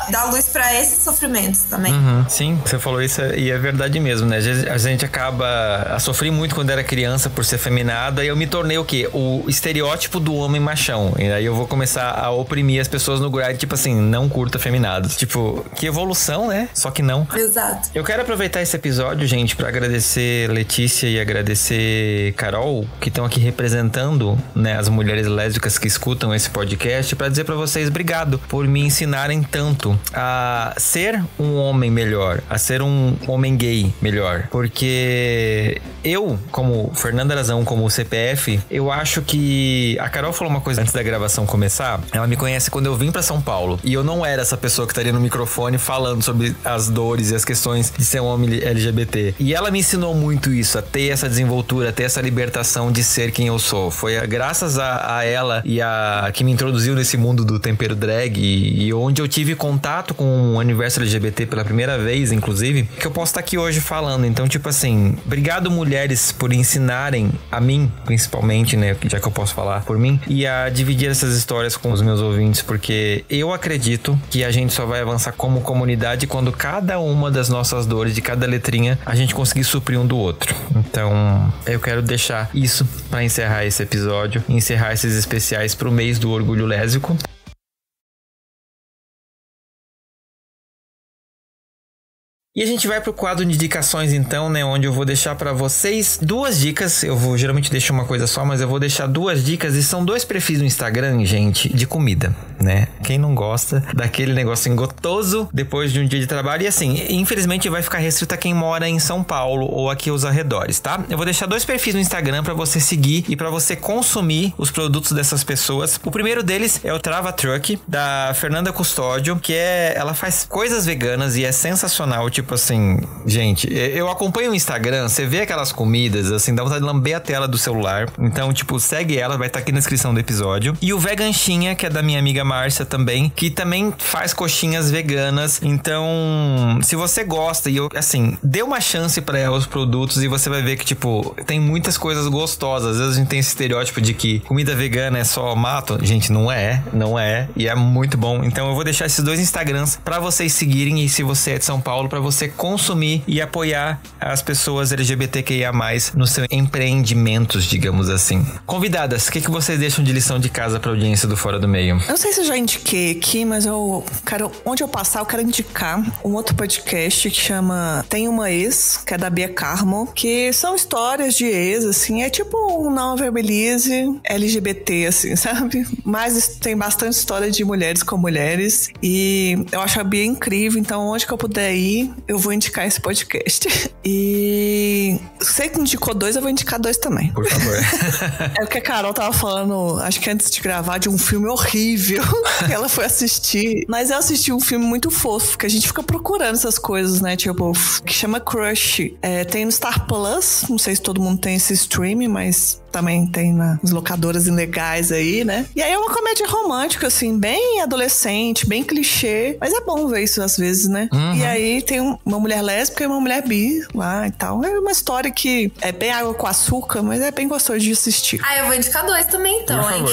dar luz pra esses sofrimentos também. Sim, você falou isso e é verdade mesmo, né? A gente acaba a sofrer muito quando era criança por ser feminada e eu me tornei o quê? O estereótipo do homem machão. E aí eu vou começar a oprimir as pessoas no grind, tipo assim, não curta feminados. Tipo, que evolução, né? Só que não. Exato. Eu quero aproveitar esse episódio, gente, pra agradecer Letícia e agradecer Carol, que estão aqui representando, né, as mulheres lésbicas que escutam esse podcast, pra dizer pra vocês obrigado por me ensinarem tanto a ser um homem melhor, a ser um homem gay melhor. Porque eu, como Fernanda Arazão, como CPF, eu acho que... A Carol falou uma coisa antes da gravação começar. Ela me conhece quando eu vim pra São Paulo. E eu não era essa pessoa que estaria no microfone falando sobre as dores e as questões de ser um homem LGBT. E ela me ensinou muito isso, a ter essa desenvoltura, a ter essa libertação de ser quem eu sou. Foi graças a ela e a que me introduziu nesse mundo do tempero drag e onde eu tive contato com o universo LGBT pela primeira vez, inclusive, que eu posso estar aqui hoje falando. Então, tipo assim, obrigado, mulheres, por ensinarem a mim, principalmente, né, já que eu posso falar por mim, e a dividir essas histórias com os meus ouvintes, porque eu acredito que a gente só vai avançar como comunidade quando cada uma das nossas dores, de cada letrinha, a gente conseguir suprir um do outro. Então, eu quero deixar isso para encerrar esse episódio, encerrar esses especiais pro mês do orgulho lésbico. E a gente vai pro quadro de indicações então, né, onde eu vou deixar pra vocês 2 dicas. Geralmente deixo uma coisa só, mas eu vou deixar 2 dicas e são 2 perfis no Instagram, gente, de comida, né? Quem não gosta daquele negócio gostoso depois de um dia de trabalho. E assim, infelizmente vai ficar restrito a quem mora em São Paulo ou aqui aos arredores, tá? Eu vou deixar 2 perfis no Instagram pra você seguir e pra você consumir os produtos dessas pessoas. O primeiro deles é o Trava Truck, da Fernanda Custódio, que ela faz coisas veganas e é sensacional. Tipo assim, gente, eu acompanho o Instagram, você vê aquelas comidas, assim, dá vontade de lamber a tela do celular. Então, tipo, segue ela, vai estar aqui na descrição do episódio. E o Veganchinha, que é da minha amiga Márcia também, que também faz coxinhas veganas. Então, se você gosta, assim, dê uma chance pra ela os produtos e você vai ver que, tipo, tem muitas coisas gostosas. Às vezes a gente tem esse estereótipo de que comida vegana é só mato. Gente, não é. E é muito bom. Então, eu vou deixar esses 2 Instagrams pra vocês seguirem. E se você é de São Paulo, pra você consumir e apoiar as pessoas LGBTQIA+, nos seus empreendimentos, digamos assim. Convidadas, o que vocês deixam de lição de casa pra audiência do Fora do Meio? Eu não sei se eu já indiquei aqui, mas onde eu passar, eu quero indicar um outro podcast que chama Tem Uma Ex, que é da Bia Carmo, que são histórias de ex, assim, é tipo um Nova Belize LGBT, assim, sabe? Mas tem bastante história de mulheres com mulheres e eu acho a Bia incrível, então onde que eu puder ir, eu vou indicar esse podcast. E você que indicou 2, eu vou indicar 2 também. Por favor. É o que a Carol tava falando, acho que antes de gravar, de um filme horrível que ela foi assistir. Mas eu assisti um filme muito fofo, que a gente fica procurando essas coisas, né? Tipo, que chama Crush. Tem no Star Plus, não sei se todo mundo tem esse streaming, mas também tem nas locadoras ilegais aí, né? E aí é uma comédia romântica, assim, bem adolescente, bem clichê, mas é bom ver isso às vezes, né? Uhum. E aí tem uma mulher lésbica e uma mulher bi lá e tal. É uma história que é bem água com açúcar, mas é bem gostoso de assistir. Eu vou indicar 2 também, então, hein?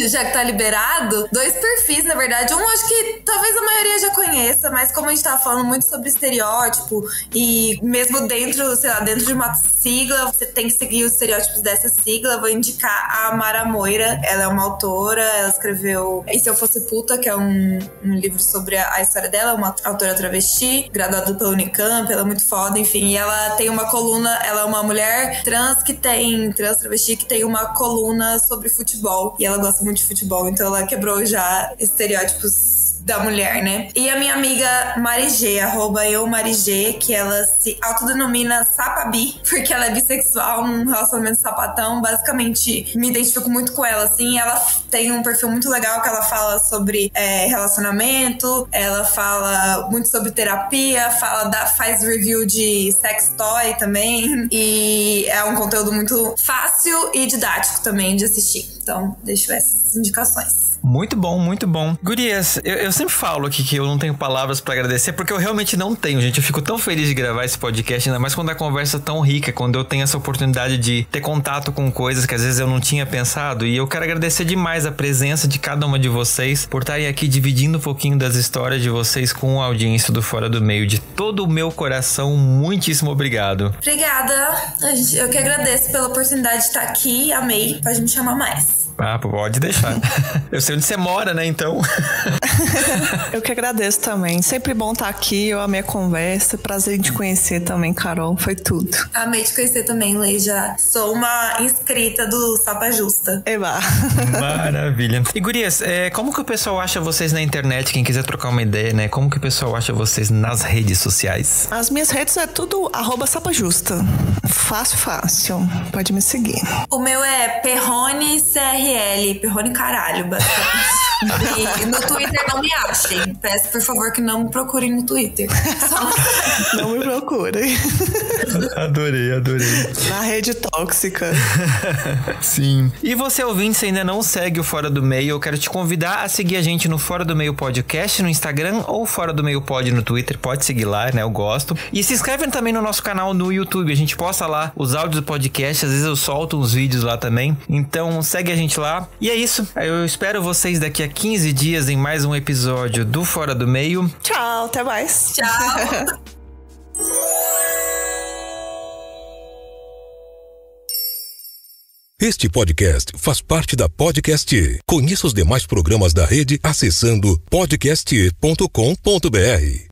Já que tá liberado, 2 perfis, na verdade. Um, acho que talvez a maioria já conheça, mas como a gente tava falando muito sobre estereótipo e mesmo dentro, sei lá, dentro de uma sigla, você tem que seguir os estereótipos dessa sigla. Vou indicar a Mara Moira. Ela é uma autora, ela escreveu E Se Eu Fosse Puta, que é um livro sobre a história dela, uma autora travesti, graduada pela Unicamp, ela é muito foda, enfim. E ela tem uma coluna, ela é uma mulher trans travesti que tem uma coluna sobre futebol. E ela gosta muito de futebol, então ela quebrou já estereótipos da mulher, né? E a minha amiga Marigê, @eumarigê, que ela se autodenomina sapabi, porque ela é bissexual, um relacionamento sapatão. Basicamente, me identifico muito com ela, assim. Ela tem um perfil muito legal que ela fala sobre relacionamento, ela fala muito sobre terapia, faz review de sex toy também. E é um conteúdo muito fácil e didático também de assistir. Então, deixo essas indicações. Muito bom, muito bom. Gurias, eu sempre falo aqui que eu não tenho palavras pra agradecer, porque eu realmente não tenho, gente. Eu fico tão feliz de gravar esse podcast, ainda mais quando a conversa é tão rica, quando eu tenho essa oportunidade de ter contato com coisas que às vezes eu não tinha pensado. E eu quero agradecer demais a presença de cada uma de vocês por estarem aqui dividindo um pouquinho das histórias de vocês com a audiência do Fora do Meio. De todo o meu coração, muitíssimo obrigado. Obrigada. Eu que agradeço pela oportunidade de estar aqui. Amei. Pode me chamar mais. Ah, pode deixar. Eu sei onde você mora, né, então. Eu que agradeço também. Sempre bom estar aqui, eu amei a conversa. Prazer em te conhecer também, Carol. Foi tudo. Amei te conhecer também, Leija. Sou uma inscrita do Sapa Justa. Eba. Maravilha. E gurias, como que o pessoal acha vocês na internet? Quem quiser trocar uma ideia, né? Como que o pessoal acha vocês nas redes sociais? As minhas redes é tudo @sapajusta. Fácil. Pode me seguir. O meu é Perrone CRL, Perrone caralho, basicamente. E no Twitter não me achem. Peço, por favor, que não me procurem no Twitter. Não me procurem. Adorei. Na rede tóxica. Sim. E você, ouvinte, se ainda não segue o Fora do Meio, eu quero te convidar a seguir a gente no Fora do Meio Podcast no Instagram ou Fora do Meio Pod no Twitter. Pode seguir lá, né? Eu gosto. E se inscreve também no nosso canal no YouTube. A gente posta lá os áudios do podcast. Às vezes eu solto uns vídeos lá também. Então segue a gente lá. E é isso. Eu espero vocês daqui a 15 dias em mais um episódio do Fora do Meio. Tchau, até mais. Tchau. Este podcast faz parte da Podcast. Conheça os demais programas da rede acessando podcast.com.br.